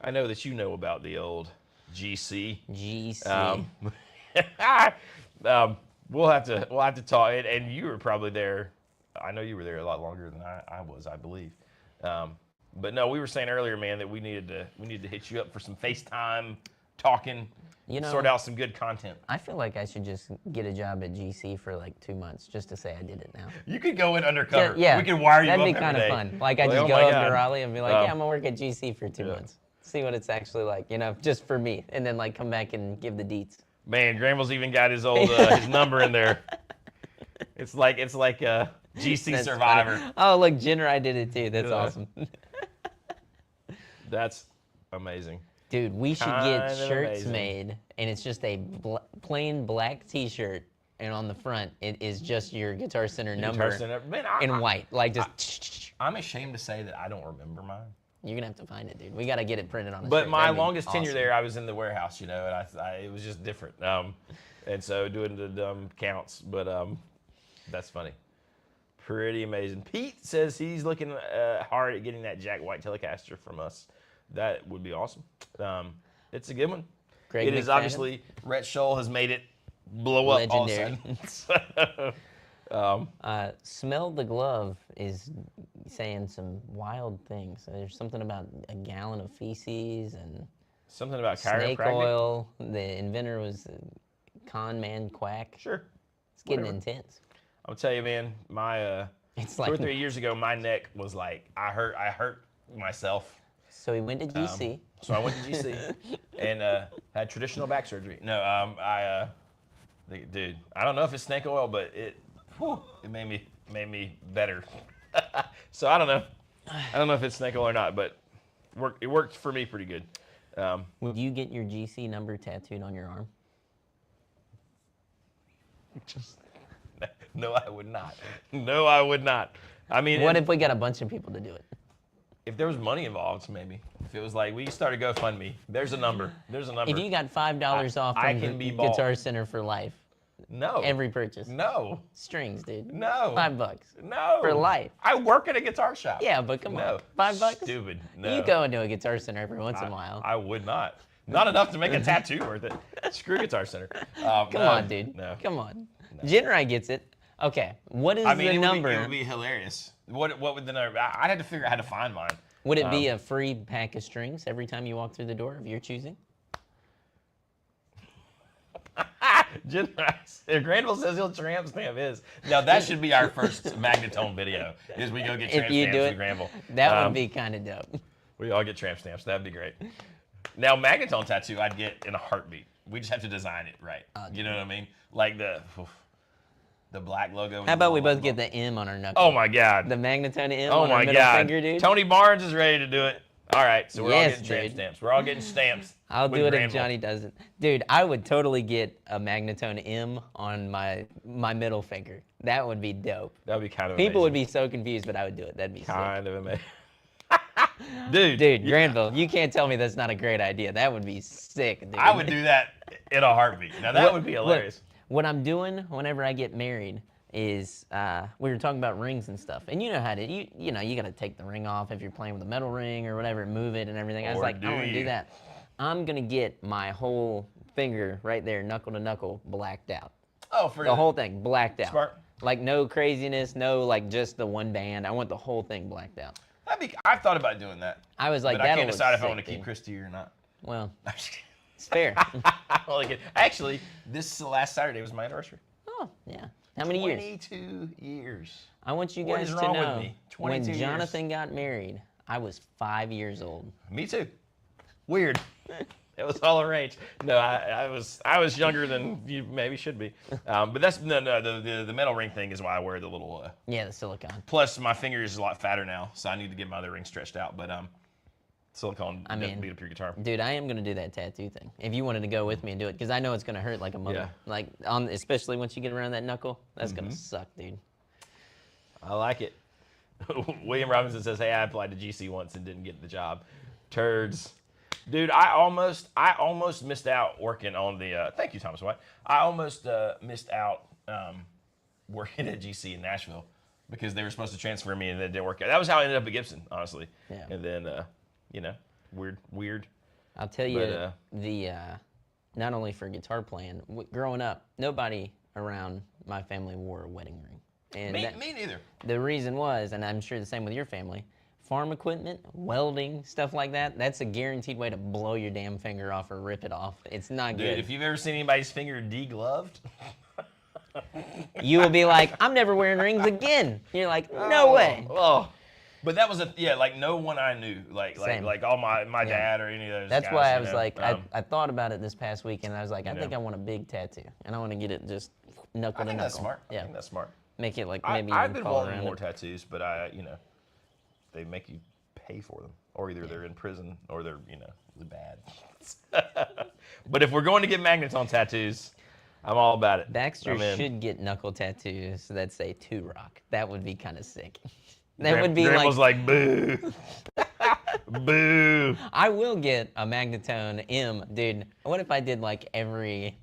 know about the old GC. We'll have to talk. And you were probably there. I know you were there a lot longer than I was, I believe. But no, we were saying earlier, man, that we needed to hit you up for some FaceTime talking. Sort out some good content. I feel like I should just get a job at GC for like 2 months just to say I did it now. You could go in undercover. Yeah, we could wire you up that'd be kind of fun. Like I just go up to Raleigh and be like, I'm gonna work at GC for 2 months. See what it's actually like, just for me, and then like come back and give the deets. Man, Granville's even got his old his number in there. It's like GC That's Survivor. Funny. Oh, look, Jenner, did it too. That's awesome. That's amazing. Dude, we should get shirts made, and it's just a plain black T-shirt, and on the front, it is just your Guitar Center number in white. Like just. I'm ashamed to say that I don't remember mine. You're gonna have to find it, dude. We gotta get it printed on a shirt. But my longest tenure there, I was in the warehouse, and it was just different. And so doing the dumb counts, but that's funny. Pretty amazing. Pete says he's looking hard at getting that Jack White Telecaster from us. That would be awesome. It's a good one. Greg it is McFadden. Obviously, Rhett Scholl has made it blow up Legendary. all of a sudden. Smell the Glove is saying some wild things. There's something about a gallon of feces and something about snake oil. The inventor was con man quack. Sure. It's getting intense. I'll tell you, man, my it's 2 or 3 years ago, my neck was like, I hurt myself. So he went to GC. So I went to GC and had traditional back surgery. No, dude, I don't know if it's snake oil, but it made me better. So I don't know. I don't know if it's snake oil or not, but it worked for me pretty good. Would you get your GC number tattooed on your arm? No, I would not. No, I would not. I mean, what if we got a bunch of people to do it? If there was money involved, maybe. If it was like, we started GoFundMe, there's a number. If you got $5 off from Guitar Center for life. No. Every purchase. No. Strings, dude. No. $5. No. For life. I work at a guitar shop. Yeah, but come on. $5? Stupid. No. You go into a Guitar Center every once in a while. I would not. Not enough to make a tattoo worth it. Screw Guitar Center. Come on, dude. No. Come on. No. Jenner gets it. Okay, what is the number? It would be hilarious. What would the number? I'd have to figure out how to find mine. Would it be a free pack of strings every time you walk through the door of your choosing? If Granville says he'll tramp stamp his. Now that should be our first Magnetone video. Is we go get tramp If you stamps do with it, Granville. that would be kind of dope. We all get tramp stamps. That'd be great. Now Magnetone tattoo, I'd get in a heartbeat. We just have to design it right. You know what I mean? Like the black logo. How about we both get the M on our knuckle? Oh my God. The Magnetone M Oh on our my middle God. finger, dude. Tony Barnes is ready to do it. All right, so we're all Yes, getting tramp dude. stamps. We're all getting stamps. I'll with do it if Granville. Johnny doesn't. Dude, I would totally get a Magnetone M on my middle finger. That would be dope. That'd be kind of People would amazing. be so confused, but I would do it. That'd be kind sick. of amazing. Dude, Dude, Granville, you can't tell me that's not a great idea. That would be sick, dude. I would do that in a heartbeat. Now that would be hilarious. What I'm doing whenever I get married is we were talking about rings and stuff, and you know how to you know you got to take the ring off if you're playing with a metal ring or whatever, move it and everything. I was Or like, do I want to you? do that. I'm gonna get my whole finger right there, knuckle to knuckle, blacked out. Oh, for The whole thing blacked out. Smart. Like no craziness, no like just the one band. I want the whole thing blacked out. I've thought about doing that. I was like, But I that'll can't look decide if I sick, want to keep dude. Christy or not. Well, it's fair. I only get- Actually, this last Saturday was my anniversary. Oh yeah. How many years? 22 years. I want you What guys is to wrong with know me? when 22 years. Jonathan got married, I was 5 years old. Me too. Weird. It was all arranged. No, I was younger than you maybe should be. But that's the metal ring thing is why I wear the little. Yeah, the silicone. Plus, my finger is a lot fatter now, so I need to get my other ring stretched out. But silicone doesn't beat up your guitar. Dude, I am gonna do that tattoo thing. If you wanted to go with me and do it, because I know it's gonna hurt like a mother. Yeah. Like especially once you get around that knuckle, that's gonna suck, dude. I like it. William Robinson says, "Hey, I applied to GC once and didn't get the job. Turds." Dude, I almost missed out working on the. Thank you, Thomas White. I almost missed out working at GC in Nashville because they were supposed to transfer me and it didn't work out. That was how I ended up at Gibson, honestly. Yeah. And then, weird. I'll tell you, not only for guitar playing, growing up, nobody around my family wore a wedding ring. And Me neither. The reason was, and I'm sure the same with your family, farm equipment, welding, stuff like that, that's a guaranteed way to blow your damn finger off or rip it off. It's not Dude, good. if you've ever seen anybody's finger degloved, You will be like, I'm never wearing rings again. You're like, no way. Oh. But that was like no one I knew, like Same. all my dad or any of those. That's guys, why I you was know, like, I thought about it this past weekend. I was like, I think know. I want a big tattoo, and I want to get it just knuckle I to think knuckle. that's smart. Yeah, I think that's smart. make it like I've maybe been even fall wanting around more it. tattoos, but they make you pay for them, or either they're in prison or they're really bad. But if we're going to get Magnetone tattoos, I'm all about it. Baxter I'm in. should get knuckle tattoos that say "To Rock." That would be kind of sick. That would be Grandma's like, like boo, boo. I will get a Magnetone M, dude. What if I did like every?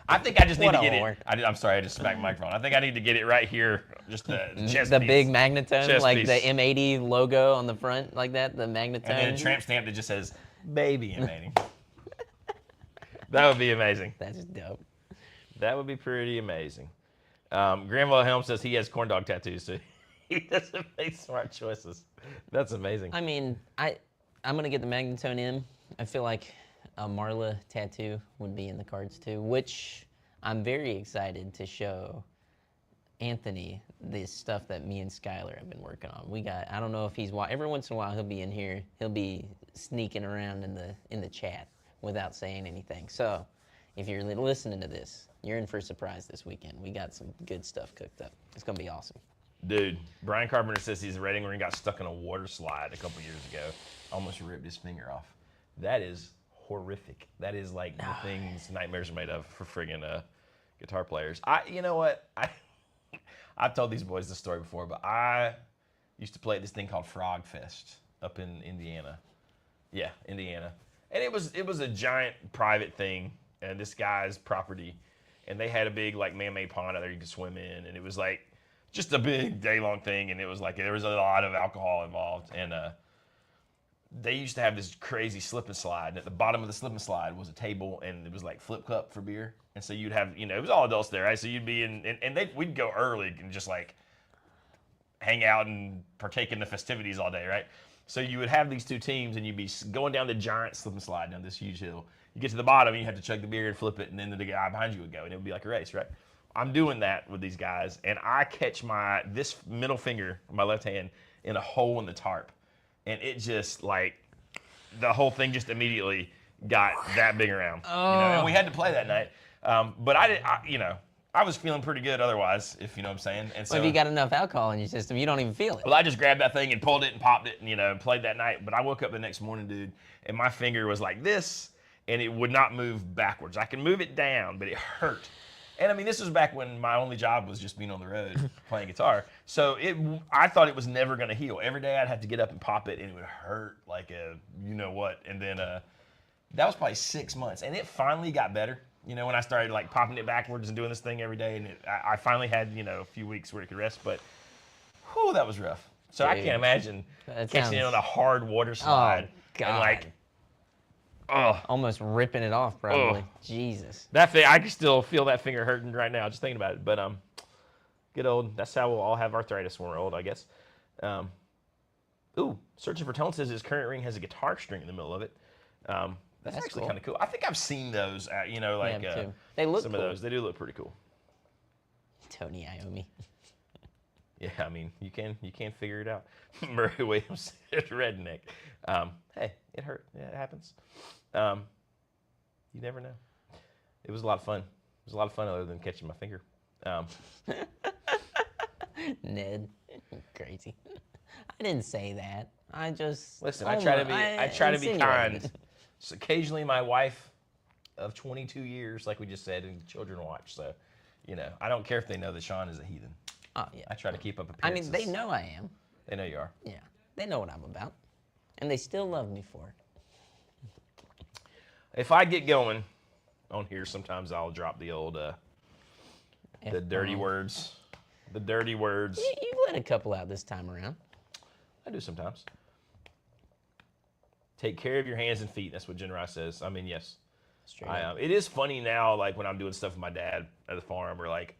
I think I just need What to a get whore. it. I'm sorry, I just smacked the microphone. I think I need to get it right here, just the chest The piece. big Magnetone, Chest like piece. the M80 logo on the front, like that. The Magnetone. And then a tramp stamp that just says "baby" in That would be amazing. That's dope. That would be pretty amazing. Granville Helm says he has corn dog tattoos too. He doesn't make smart choices. That's amazing. I mean, I'm gonna get the Magnetone M. I feel like a Marla tattoo would be in the cards too, which I'm very excited to show Anthony the stuff that me and Skylar have been working on. I don't know if he's every once in a while he'll be in here. He'll be sneaking around in the chat without saying anything. So if you're listening to this, you're in for a surprise this weekend. We got some good stuff cooked up. It's gonna be awesome. Dude, Brian Carpenter says his wedding ring got stuck in a water slide a couple years ago. Almost ripped his finger off. That is horrific. That is like the things nightmares are made of for friggin' guitar players. You know what? I've told these boys this story before, but I used to play at this thing called Frog Fest up in Indiana. Yeah, Indiana. And it was a giant private thing, and this guy's property, and they had a big like man-made pond out there you could swim in, and it was like just a big day-long thing, and it was like there was a lot of alcohol involved, and they used to have this crazy slip and slide, and at the bottom of the slip and slide was a table, and it was like flip cup for beer, and so you'd have, it was all adults there, right? So you'd be in, and we'd go early and just like hang out and partake in the festivities all day, right? So you would have these two teams, and you'd be going down the giant slip and slide down this huge hill, You get to the bottom, you have to chug the beer and flip it, and then the guy behind you would go, and it would be like a race, right? I'm doing that with these guys, and I catch this middle finger, my left hand, in a hole in the tarp, and it just like the whole thing just immediately got that big around. Oh. You know, and we had to play that night, but I was feeling pretty good otherwise, if you know what I'm saying. And so, well, if you got enough alcohol in your system, you don't even feel it. well, I just grabbed that thing and pulled it and popped it, and played that night. But I woke up the next morning, dude, and my finger was like this, and it would not move backwards. I can move it down, but it hurt. And I mean, this was back when my only job was just being on the road playing guitar. So I thought it was never going to heal. Every day I'd have to get up and pop it, and it would hurt like a you know what. And then that was probably 6 months, and it finally got better. When I started like popping it backwards and doing this thing every day, and I finally had a few weeks where it could rest. But whew, that was rough. So I can't imagine catching it on a hard water slide and like. Oh, almost ripping it off, probably. Oh. Jesus. That thing, I can still feel that finger hurting right now, just thinking about it. But get old. That's how we'll all have arthritis when we're old, I guess. Searching for Tone says his current ring has a guitar string in the middle of it. That's actually cool. kind of cool. I think I've seen those. They look some cool. of those. They do look pretty cool. Tony Iommi. Yeah, I mean, you can figure it out. Murray Williams said redneck. Hey, it hurt. Yeah, it happens. You never know. It was a lot of fun. It was a lot of fun other than catching my finger. Ned, crazy. I didn't say that. I just listen. I try to be kind. So occasionally, my wife of 22 years, like we just said, and children watch. So, I don't care if they know that Sean is a heathen. Oh yeah. I try to keep up appearances. I mean, they know I am. They know you are. Yeah, they know what I'm about, and they still love me for it. If I get going on here, sometimes I'll drop the old, the dirty words. The dirty words. You let a couple out this time around. I do sometimes. Take care of your hands and feet. That's what Jen Rice says. I mean, yes. It is funny now, like when I'm doing stuff with my dad at the farm, or like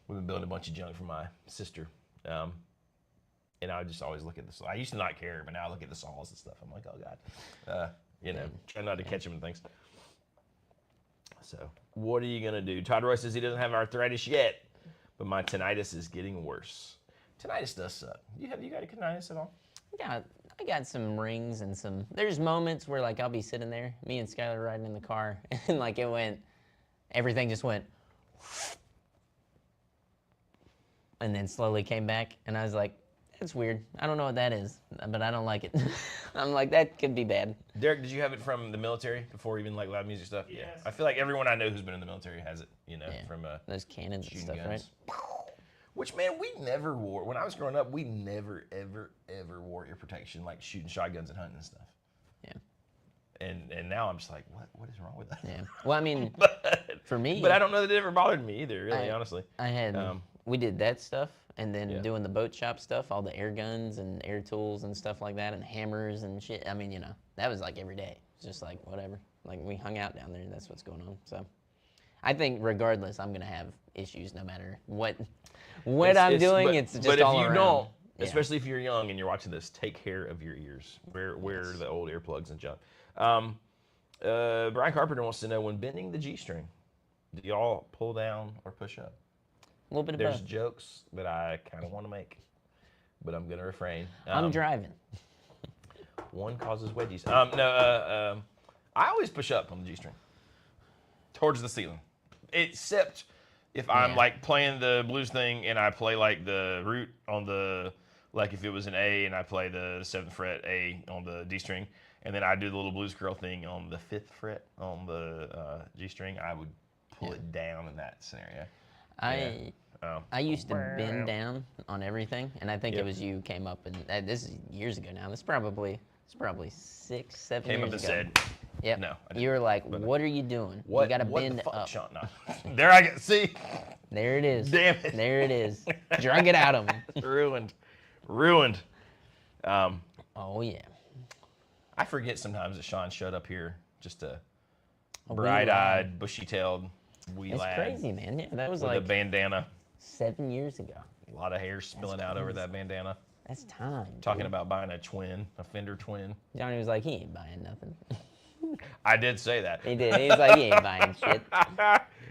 we've been building a bunch of junk for my sister. And I just always look at this. I used to not care, but now I look at the saws and stuff. I'm like, oh God. Try not to catch them and things. So, what are you going to do? Todd Roy says he doesn't have arthritis yet, but my tinnitus is getting worse. Tinnitus does suck. You got a tinnitus at all? Yeah, I got some rings and some. There's moments where like I'll be sitting there, me and Skylar riding in the car, and like everything just went, and then slowly came back, and I was like, that's weird. I don't know what that is, but I don't like it. I'm like, that could be bad. Derek, did you have it from the military before even like loud music stuff? Yes. Yeah. I feel like everyone I know who's been in the military has it, from those cannons and stuff, guns. Right? Which, man, we never wore. When I was growing up, we never, ever, ever wore ear protection, like shooting shotguns and hunting and stuff. Yeah. And now I'm just like, what is wrong with that? Yeah. Well, I mean, for me. But I don't know that it ever bothered me either, really, honestly. I had, we did that stuff, and then doing the boat shop stuff, all the air guns and air tools and stuff like that, and hammers and shit. I mean, that was like every day. It's just like, whatever. Like, we hung out down there, and that's what's going on. So, I think regardless, I'm going to have issues no matter what I'm doing. It's just all around. But if you don't, especially if you're young and you're watching this, take care of your ears. Wear the old earplugs and junk. Brian Carpenter wants to know, when bending the G string, do y'all pull down or push up? A little bit of There's both. jokes that I kind of want to make, but I'm going to refrain. I'm driving. One causes wedgies. I always push up on the G string towards the ceiling, except if I'm like playing the blues thing and I play like the root on the, like if it was an A and I play the 7th fret A on the D string, and then I do the little blues curl thing on the 5th fret on the G string, I would pull it down in that scenario. I used to bend down on everything, and I think it was you who came up, and this is years ago now. It's probably 6, 7 Came years up and ago. said, Yep. No. You were like, what are you doing? You got to bend the fuck, up. Sean? No. There I get. See. There it is. Damn it. There it is. Drug it out of him. Ruined. Oh yeah. I forget sometimes that Sean showed up here just a bright-eyed, bushy-tailed wee That's lad. crazy, man. Yeah, that was with like a bandana. 7 years ago. A lot of hair spilling out over that bandana. That's time. Talking about buying a Fender twin. Johnny was like, he ain't buying nothing. I did say that. He did. He's like, he ain't buying shit.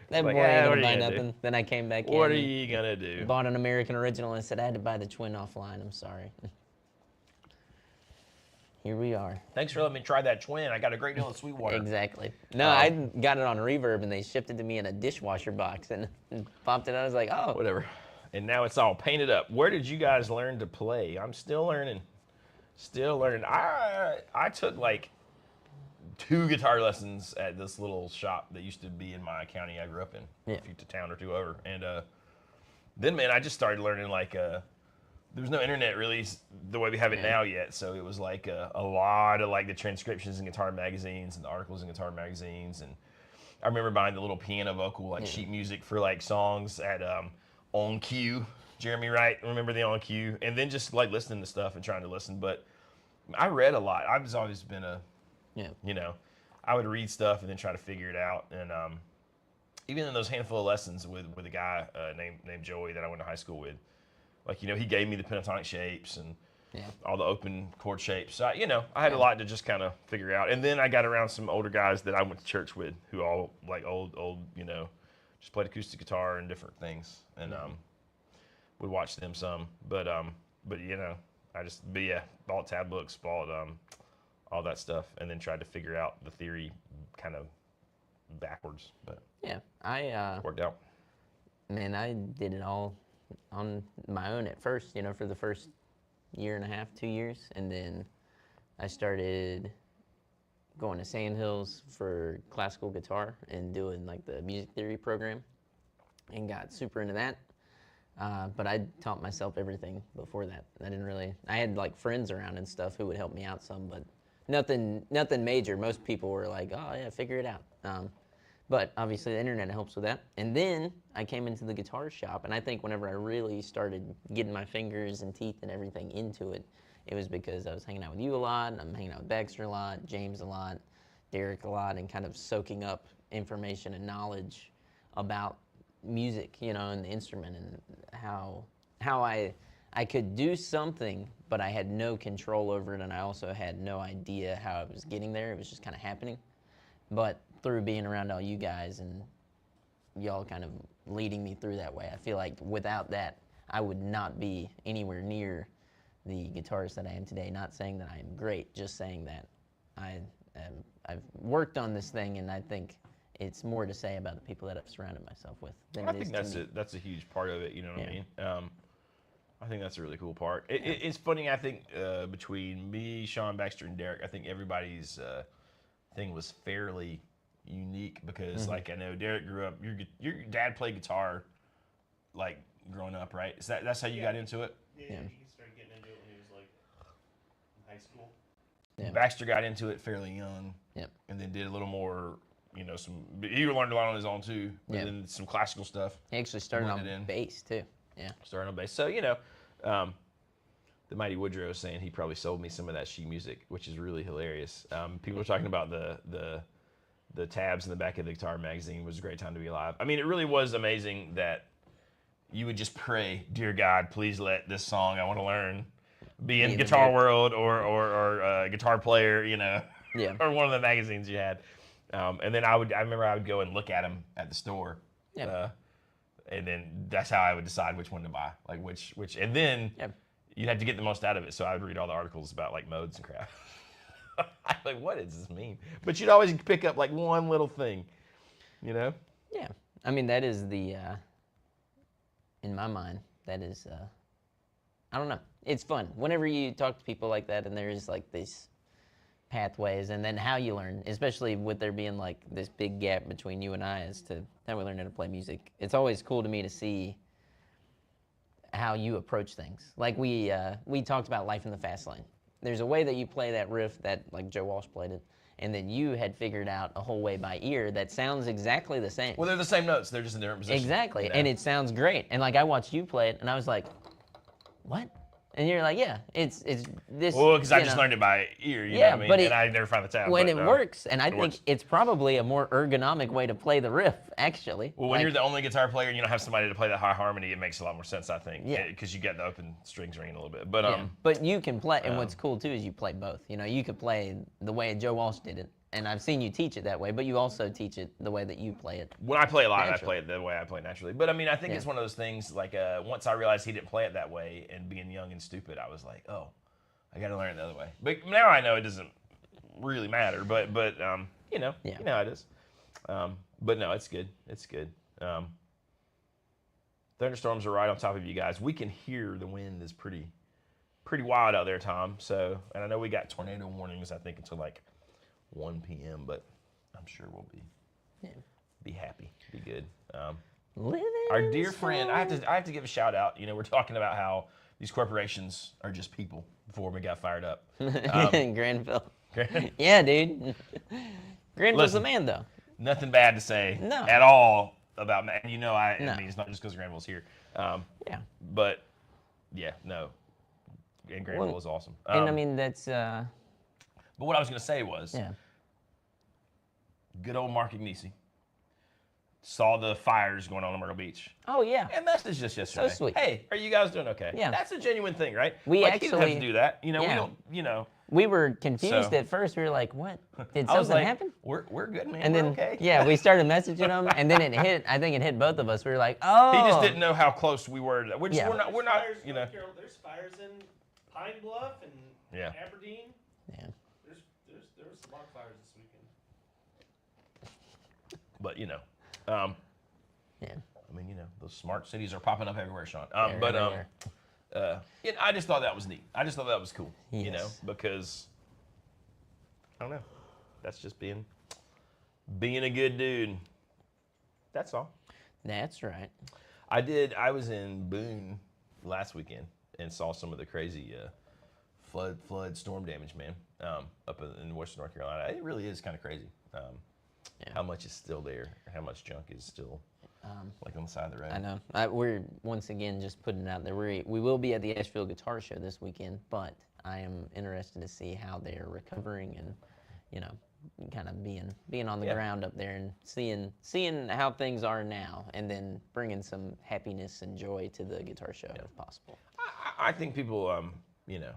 That Like, boy "Yeah, ain't what gonna are buy you gonna do? nothing. Then I came back in. What are you gonna do? Bought an American Original and said I had to buy the twin offline. I'm sorry. Here we are. Thanks for letting me try that twin. I got a great deal of Sweetwater. Exactly. No, I got it on Reverb and they shipped it to me in a dishwasher box and popped it out. I was like, oh. Whatever. And now it's all painted up. Where did you guys learn to play? I'm still learning. Still learning. I took like 2 guitar lessons at this little shop that used to be in my county I grew up in, Yeah. a town or 2 over. And then, man, I just started learning like there was no internet really the way we have it now yet, so it was like a lot of like the transcriptions in guitar magazines and the articles in guitar magazines. And I remember buying the little piano vocal like sheet music for like songs at On Cue. Jeremy Wright, remember the On Cue? And then just like listening to stuff and trying to listen. But I read a lot. I've always been you know, I would read stuff and then try to figure it out. And even in those handful of lessons with a guy named Joey that I went to high school with, like, you know, he gave me the pentatonic shapes and all the open chord shapes. So, you know, I had a lot to just kind of figure out. And then I got around some older guys that I went to church with who all like old, you know, just played acoustic guitar and different things. And would watch them some. But you know, bought tab books, bought all that stuff, and then tried to figure out the theory kind of backwards. But yeah, I worked out. Man, I did it all on my own at first, you know, for the first year and a half, 2 years. And then I started going to Sandhills for classical guitar and doing like the music theory program and got super into that. But I taught myself everything before that. I had like friends around and stuff who would help me out some, but nothing major. Most people were like, oh yeah, figure it out. But obviously the internet helps with that. And then I came into the guitar shop, and I think whenever I really started getting my fingers and teeth and everything into it, it was because I was hanging out with you a lot, and I'm hanging out with Baxter a lot, James a lot, Derek a lot, and kind of soaking up information and knowledge about music, you know, and the instrument, and how I could do something, but I had no control over it, and I also had no idea how I was getting there. It was just kind of happening. But through being around all you guys and y'all kind of leading me through that way, I feel like without that, I would not be anywhere near the guitarist that I am today. Not saying that I am great, just saying that I've worked on this thing, and I think it's more to say about the people that I've surrounded myself with than it is to me. That's a huge part of it. You know what I mean? I think that's a really cool part. It's funny. I think between me, Sean, Baxter, and Derek, I think everybody's thing was fairly unique because, like, I know Derek grew up. Your dad played guitar, like growing up, right? That's how you got into it? Yeah, he started getting into it when he was like in high school. Yeah. Baxter got into it fairly young, and then did a little more. You know, he learned a lot on his own too, but then some classical stuff. He actually started on bass too. Yeah. Started on bass. So, you know, the Mighty Woodrow is saying he probably sold me some of that sheet music, which is really hilarious. People are talking about the tabs in the back of the guitar magazine. It was a great time to be alive. I mean, it really was amazing that you would just pray, dear God, please let this song I want to learn be in Guitar World or Guitar Player, you know, or one of the magazines you had. And then I remember I would go and look at them at the store. And then that's how I would decide which one to buy, like which, and then you'd have to get the most out of it. So I would read all the articles about like modes and crap. I'm like, what does this mean? But you'd always pick up like one little thing, you know? Yeah. I mean, that is in my mind, that is, I don't know. It's fun. Whenever you talk to people like that and there's like these pathways, and then how you learn, especially with there being like this big gap between you and I as to how we learn how to play music. It's always cool to me to see how you approach things. Like we talked about Life in the Fast Lane. There's a way that you play that riff that like Joe Walsh played it, and then you had figured out a whole way by ear that sounds exactly the same. Well, they're the same notes. They're just in different positions. Exactly, you know? and it sounds great. And like I watched you play it, and I was like, what? And you're like, yeah, it's this. Well, because I just learned it by ear, you know what I mean? And I never found the tab. When it works, and I think it's probably a more ergonomic way to play the riff, actually. Well, when you're the only guitar player and you don't have somebody to play that high harmony, it makes a lot more sense, I think. Yeah. Because you get the open strings ringing a little bit. But but you can play, and what's cool too is you play both. You know, you could play the way Joe Walsh did it, and I've seen you teach it that way, but you also teach it the way that you play it. When I play live, I Naturally. play it the way I play naturally. But I mean, I think it's one of those things. Like once I realized he didn't play it that way, and being young and stupid, I was like, oh, I got to learn it the other way. But now I know it doesn't really matter. But you know how it is. But no, it's good. It's good. Thunderstorms are right on top of you guys. We can hear the wind is pretty wild out there, Tom. So, and I know we got tornado warnings, I think, until like 1 p.m., but I'm sure we'll be happy, be good. Our dear friend, I have to give a shout out. You know, we're talking about how these corporations are just people before we got fired up. Granville. Yeah, dude. Granville's the man, though. Nothing bad to say at all about Matt. And you know, I mean, it's not just because Granville's here. Yeah. But, yeah, no. And Granville is awesome. And I mean, that's... But what I was going to say was, good old Mark Agnesi saw the fires going on in Myrtle Beach. Oh, yeah. And messaged us yesterday. So sweet. Hey, are you guys doing okay? Yeah. That's a genuine thing, right? We like, actually... he doesn't have to do that. You know, we Yeah. don't, you know. We were confused at first. We were like, what? Did I was something like, happen? We're good, man. And we're then, okay. yeah, we started messaging him, and then I think it hit both of us. We were like, oh. He just didn't know how close we were to that. We're not, you know. There's fires in Pine Bluff and Aberdeen. Yeah. There was some log fires this weekend. But, you know. Yeah. I mean, you know, those smart cities are popping up everywhere, Sean. Everywhere. You know, I just thought that was neat. I just thought that was cool. Yes. You know, because I don't know. That's just being a good dude. That's all. That's right. I was in Boone last weekend and saw some of the crazy flood storm damage, man, up in western North Carolina. It really is kind of crazy. How much is still there? How much junk is still like on the side of the road? I know. We're once again just putting it out there. We will be at the Asheville Guitar Show this weekend, but I am interested to see how they're recovering and, you know, kind of being on the ground up there and seeing how things are now, and then bringing some happiness and joy to the guitar show if possible. I think people, you know,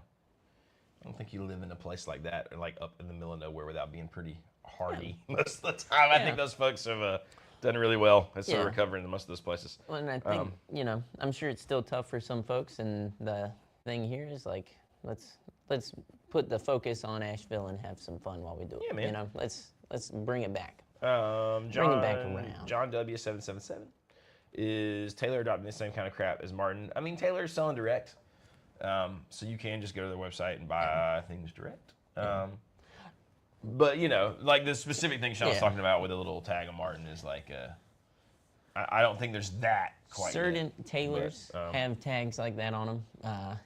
I don't think you live in a place like that or like up in the middle of nowhere without being pretty hardy most of the time. I think those folks have done really well at sort of recovering in most of those places. Well, and I think, you know, I'm sure it's still tough for some folks, and the thing here is like, let's put the focus on Asheville and have some fun while we do it. Yeah, man. You know, let's bring it back. Bring it back around. John W777 is Taylor adopting the same kind of crap as Martin. I mean, Taylor's selling direct, so you can just go to their website and buy things direct. But, you know, like the specific thing Sean was talking about with a little tag of Martin is like, I don't think there's that quite Certain yet. Taylors But, have tags like that on them.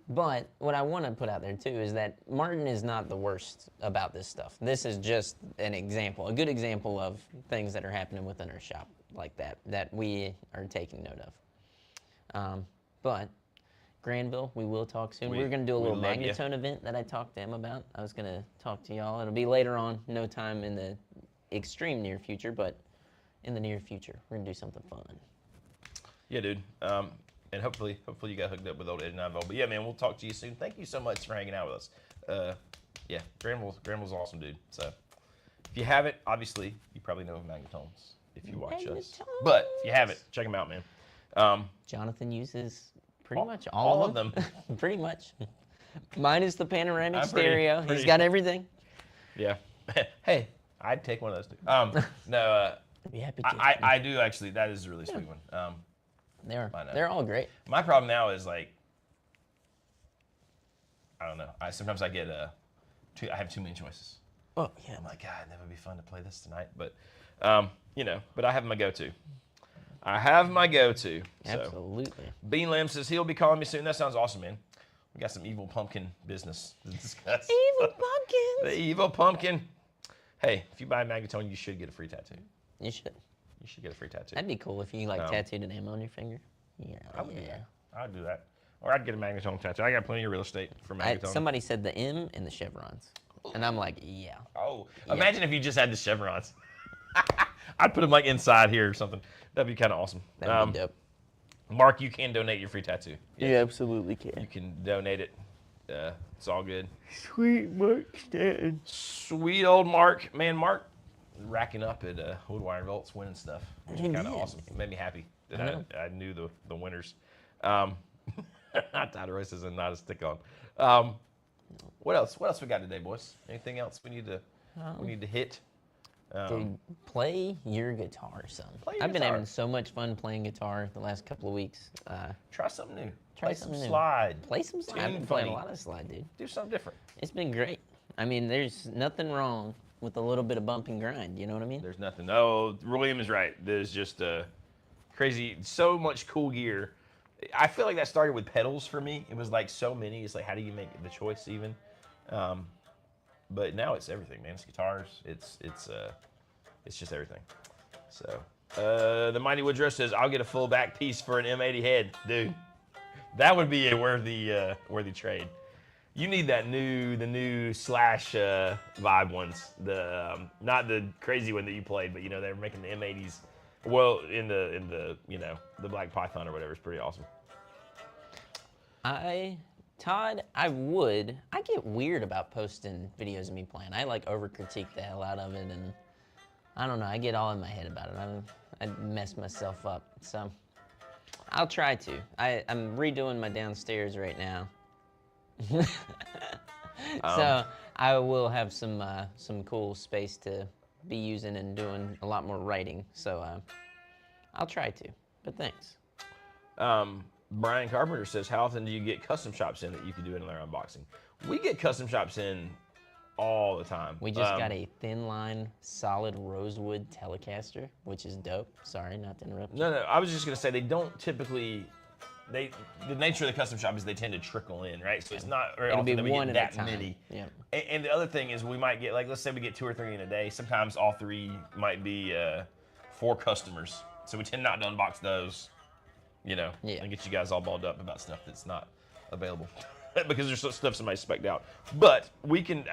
But what I want to put out there, too, is that Martin is not the worst about this stuff. This is just an example, a good example of things that are happening within our shop like that we are taking note of. But Granville, we will talk soon. We're going to do a little Magnetone event that I talked to him about. I was going to talk to y'all. It'll be later on, no time in the extreme near future, but in the near future, we're going to do something fun. Yeah, dude. And hopefully you got hooked up with old Ed and Ivo. But yeah, man, we'll talk to you soon. Thank you so much for hanging out with us. Yeah, Granville's awesome, dude. So if you haven't, obviously, you probably know of Magnetones if you watch us. But if you haven't, check them out, man. Jonathan uses pretty much all of them. Pretty much. Minus the panoramic stereo. He's got everything. Yeah. Hey, I'd take one of those too. No, I'd be happy to. I do actually. That is a really sweet one. They're all great. My problem now is like, I don't know. Sometimes I get I have too many choices. Oh yeah. I'm like, God, that would be fun to play this tonight. But, you know, but I have my go-to. So. Absolutely. Bean Lamb says he'll be calling me soon. That sounds awesome, man. We got some evil pumpkin business to discuss. Evil pumpkins. The evil pumpkin. Hey, if you buy a Magnetone, you should get a free tattoo. You should. You should get a free tattoo. That'd be cool if you like tattooed an M on your finger. Yeah. I would do that. I would do that. Or I'd get a Magnetone tattoo. I got plenty of real estate for Magnetone. Somebody said the M and the chevrons. And I'm like, yeah. Oh, imagine if you just had the chevrons. I'd put them like inside here or something. That'd be kind of awesome. That'd be dope. Mark, you can donate your free tattoo. You absolutely can. You can donate it It's all good. Sweet Mark Stanton. Sweet old Mark. Man, Mark racking up at Woodwire Volts, winning stuff. Which is kind of Yeah. awesome. It made me happy that I knew the winners. Tyler Royce is not a stick on. What else? What else we got today, boys? Anything else we need to hit? Dude, play your guitar, son. I've been having so much fun playing guitar the last couple of weeks. Try something new. Try Play something some new. slide. Play some slide. I've been playing a lot of slide, dude. Do something different. It's been great. I mean, there's nothing wrong with a little bit of bump and grind. You know what I mean? There's nothing. Oh, William is right. There's just crazy, so much cool gear. I feel like that started with pedals for me. It was like so many. It's like, how do you make the choice even? But now it's everything, man. It's guitars. It's just everything. So the Mighty Woodrow says, "I'll get a full back piece for an M80 head, dude. That would be a worthy trade. You need the new Slash vibe ones. The not the crazy one that you played, but they're making the M80s. Well, in the the Black Python or whatever is pretty awesome. Todd, I get weird about posting videos of me playing. I like over critique the hell out of it, and I don't know. I get all in my head about it. I mess myself up. So I'll try to. I'm redoing my downstairs right now. So I will have some cool space to be using and doing a lot more writing. So I'll try to. But thanks. Brian Carpenter says, "How often do you get custom shops in that you can do another unboxing?" We get custom shops in all the time. We just got a thin line, solid rosewood Telecaster, which is dope. Sorry, not to interrupt. No, I was just gonna say they don't typically. The nature of the custom shop is they tend to trickle in, right? So it's not very often that we get that many. Yeah. And the other thing is we might get, like, let's say we get 2 or 3 in a day. Sometimes all 3 might be for customers. So we tend not to unbox those, and get you guys all balled up about stuff that's not available. Because there's stuff somebody spec'd out. But we could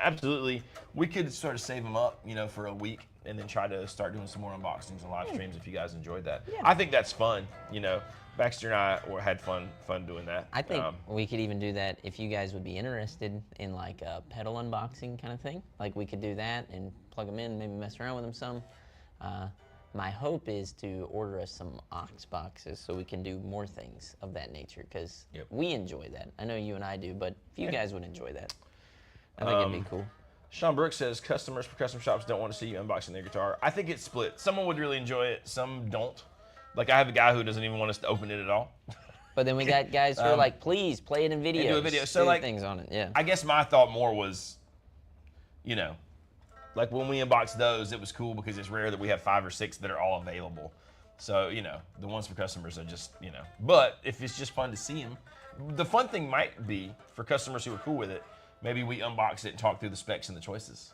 sort of save them up, for a week and then try to start doing some more unboxings and live streams if you guys enjoyed that. Yeah. I think that's fun, Baxter and I had fun doing that. I think we could even do that if you guys would be interested in like a pedal unboxing kind of thing. Like we could do that and plug them in, maybe mess around with them some. My hope is to order us some aux boxes so we can do more things of that nature because we enjoy that. I know you and I do, but if you guys would enjoy that, I think it'd be cool. Sean Brooks says, "Customers for custom shops don't want to see you unboxing their guitar." I think it's split. Someone would really enjoy it, some don't. Like, I have a guy who doesn't even want us to open it at all. But then we got guys who are like, please play it in videos. Do a video. So, like, things on it, yeah. I guess my thought more was, like when we unboxed those, it was cool because it's rare that we have 5 or 6 that are all available. So, the ones for customers are just, But if it's just fun to see them, the fun thing might be, for customers who are cool with it, maybe we unbox it and talk through the specs and the choices.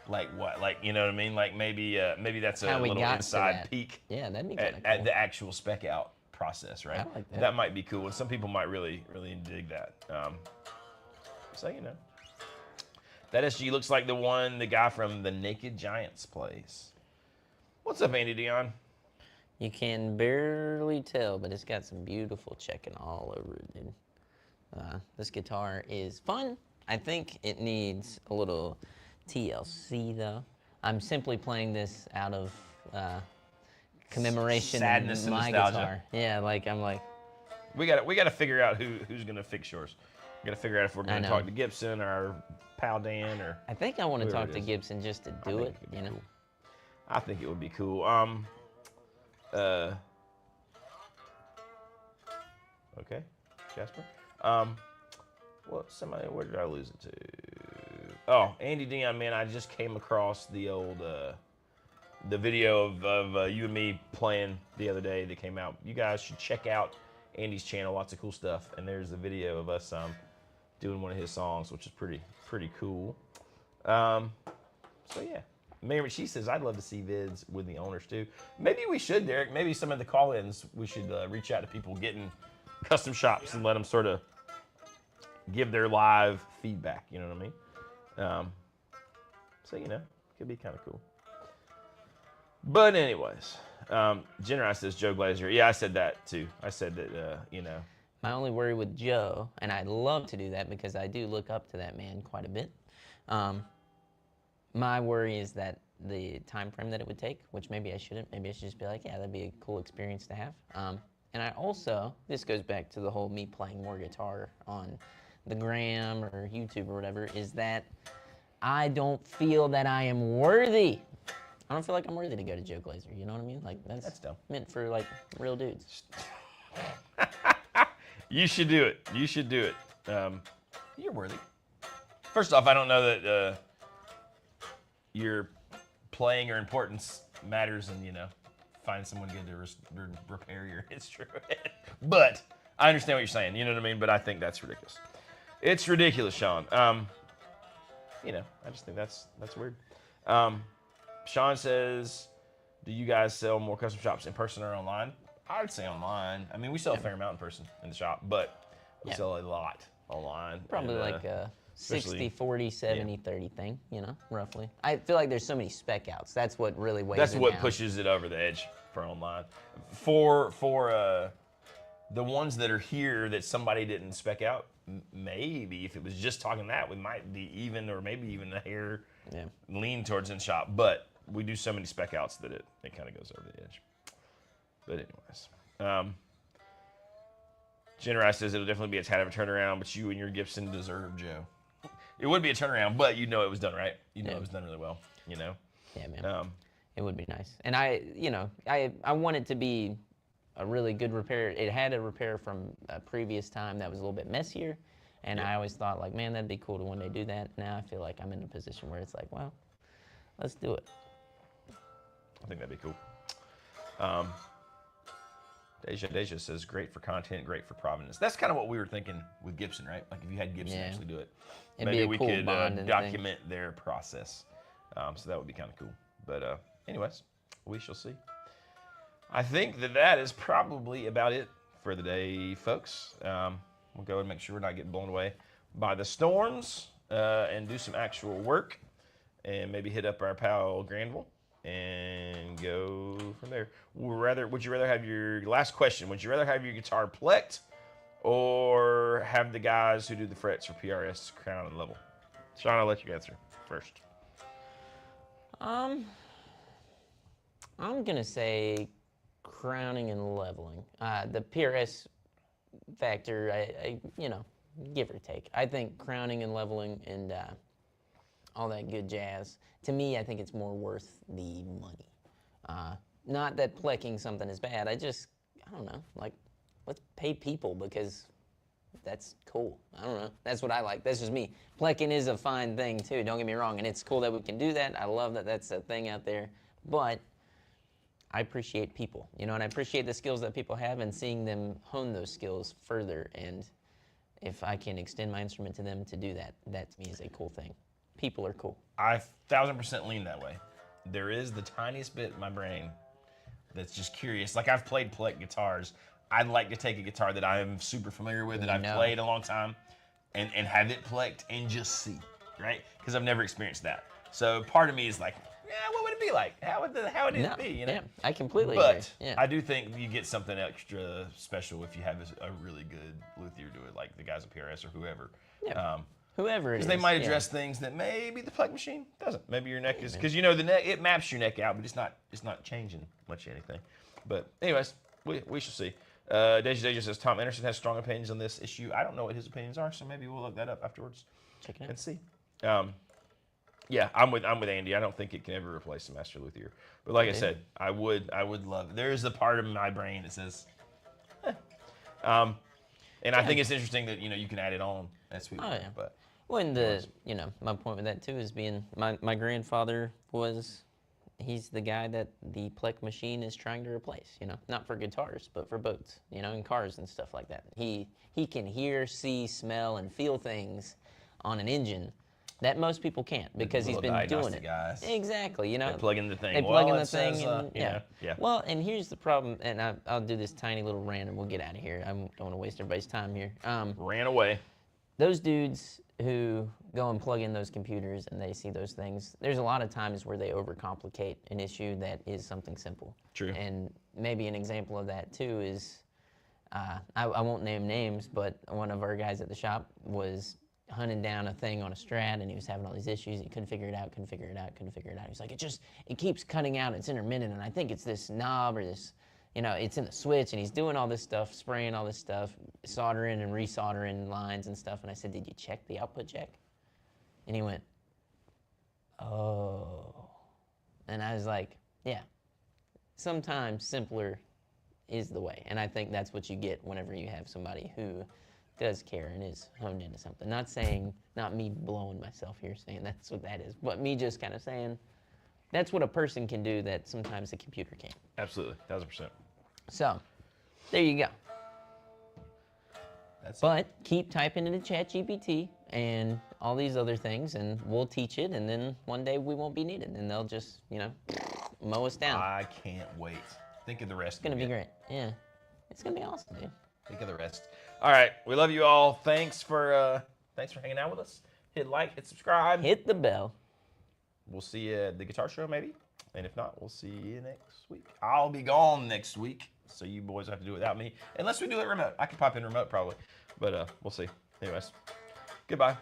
Like what? Like, you know what I mean? Like maybe that's a little inside peek that'd be kind of cool. at the actual spec out process, right? I like that. That might be cool, and some people might really dig that. So that SG looks like the one the guy from the Naked Giants plays. What's up, Andy Dion? You can barely tell, but it's got some beautiful checking all over it, dude. This guitar is fun. I think it needs a little TLC though. I'm simply playing this out of commemoration sadness of my and nostalgia. guitar. Yeah, I'm like. We got to figure out who's gonna fix yours. We got to figure out if we're gonna talk to Gibson or our pal Dan or. I think I want to talk to Gibson just to do it. Cool. I think it would be cool. Okay, Jasper. Where did I lose it to? Oh, Andy Dion, man, I just came across the old, the video of you and me playing the other day that came out. You guys should check out Andy's channel, lots of cool stuff. And there's the video of us doing one of his songs, which is pretty cool. So yeah, Mary, she says, "I'd love to see vids with the owners too." Maybe we should, Derek. Maybe some of the call-ins, we should reach out to people getting custom shops and let them sort of give their live feedback. You know what I mean? So, could be kind of cool. But anyways, Jenner says Joe Glazer. Yeah, I said that too. I said that, My only worry with Joe, and I'd love to do that because I do look up to that man quite a bit. My worry is that the time frame that it would take, which maybe I shouldn't. Maybe I should just be like, yeah, that'd be a cool experience to have. And I also, this goes back to the whole me playing more guitar on the gram or YouTube or whatever, is that I don't feel that I am worthy. I don't feel like I'm worthy to go to Joe Glazer. You know what I mean? Like that's dumb. meant for like real dudes. You should do it. You should do it. You're worthy. First off, I don't know that your playing or importance matters, and find someone good to repair your instrument. But I understand what you're saying. You know what I mean? But I think that's ridiculous. It's ridiculous, Sean. I just think that's weird. Sean says, do you guys sell more custom shops in person or online? I would say online. I mean, we sell a fair amount in person in the shop, but we sell a lot online. Probably like a 60, 40, 70, 30 thing, roughly. I feel like there's so many spec outs. That's what really weighs it down. That's what pushes it over the edge for online. For the ones that are here that somebody didn't spec out, maybe if it was just talking that, we might be even, or maybe even a hair lean towards in shop. But we do so many spec outs that it kind of goes over the edge. But anyways, Jen Rice says it'll definitely be a tad of a turnaround, but you and your Gibson deserve Joe. It would be a turnaround, but it was done right. It was done really well. Yeah, man. It would be nice, and I want it to be a really good repair. It had a repair from a previous time that was a little bit messier, and I always thought like, man, that'd be cool to one day do that. Now I feel like I'm in a position where it's like, well, let's do it. I think that'd be cool. Deja says, great for content, great for provenance. That's kind of what we were thinking with Gibson, right? Like if you had Gibson actually do it, maybe we could document their process. So that would be kind of cool. But anyways, we shall see. I think that is probably about it for the day, folks. We'll go and make sure we're not getting blown away by the storms and do some actual work and maybe hit up our pal Granville and go from there. Would you rather have your last question? Would you rather have your guitar plecked or have the guys who do the frets for PRS crown and level? Sean, I'll let you answer first. I'm gonna say crowning and leveling. The PRS factor, I give or take. I think crowning and leveling and all that good jazz. To me, I think it's more worth the money. Not that plecking something is bad. I don't know. Like, let's pay people because that's cool. I don't know. That's what I like. That's just me. Plecking is a fine thing too. Don't get me wrong, and it's cool that we can do that. I love that that's a thing out there. But I appreciate people, and I appreciate the skills that people have and seeing them hone those skills further. And if I can extend my instrument to them to do that, that to me is a cool thing. People are cool. I 1000% lean that way. There is the tiniest bit in my brain that's just curious. Like I've played pleck guitars. I'd like to take a guitar that I'm super familiar with, that I've played a long time, and have it plecked and just see, right? Because I've never experienced that. So part of me is like, what would it be like? How would it be? Yeah, I completely agree. But I do think you get something extra special if you have a really good luthier do it, like the guys at PRS or whoever. Yeah. Whoever it is. Because they might address things that maybe the pleck machine doesn't. Maybe your neck is, because the neck, it maps your neck out, but it's not changing much anything. But anyways, we shall see. Deja says Tom Anderson has strong opinions on this issue. I don't know what his opinions are, so maybe we'll look that up afterwards. Check it out and see. Yeah, I'm with Andy. I don't think it can ever replace the master luthier. But like I said, I would love. There is a part of my brain that says, and I think it's interesting that you can add it on. That's sweet. Oh yeah. But when my point with that too is being my grandfather he's the guy that the pleck machine is trying to replace, not for guitars, but for boats, and cars and stuff like that. He can hear, see, smell, and feel things on an engine that most people can't because he's been doing it. Guys. Exactly, They plug in the thing. They plug in the thing, and yeah. Well, and here's the problem, and I'll do this tiny little rant, and we'll get out of here. I don't want to waste everybody's time here. Ran away. Those dudes who go and plug in those computers and they see those things, there's a lot of times where they overcomplicate an issue that is something simple. True. And maybe an example of that too is I won't name names, but one of our guys at the shop was hunting down a thing on a Strat, and he was having all these issues. He couldn't figure it out, couldn't figure it out, couldn't figure it out. He's like, it keeps cutting out. It's intermittent, and I think it's this knob or this, it's in the switch. And he's doing all this stuff, spraying all this stuff, soldering and resoldering lines and stuff. And I said, did you check the output jack? And he went, oh. And I was like, yeah. Sometimes simpler is the way. And I think that's what you get whenever you have somebody who does care and is honed into something. Not me blowing myself here saying that's what that is, but me just kind of saying that's what a person can do that sometimes the computer can't. Absolutely, 1000%. So, there you go. But keep typing into ChatGPT and all these other things, and we'll teach it, and then one day we won't be needed, and they'll just, mow us down. I can't wait. Think of the rest. It's gonna be great. Yeah, it's gonna be awesome, dude. Think of the rest. All right, we love you all. Thanks for hanging out with us. Hit like, hit subscribe, hit the bell. We'll see you at the guitar show maybe, and if not, we'll see you next week. I'll be gone next week, so you boys have to do it without me, unless we do it remote. I can pop in remote probably, but we'll see. Anyways, goodbye.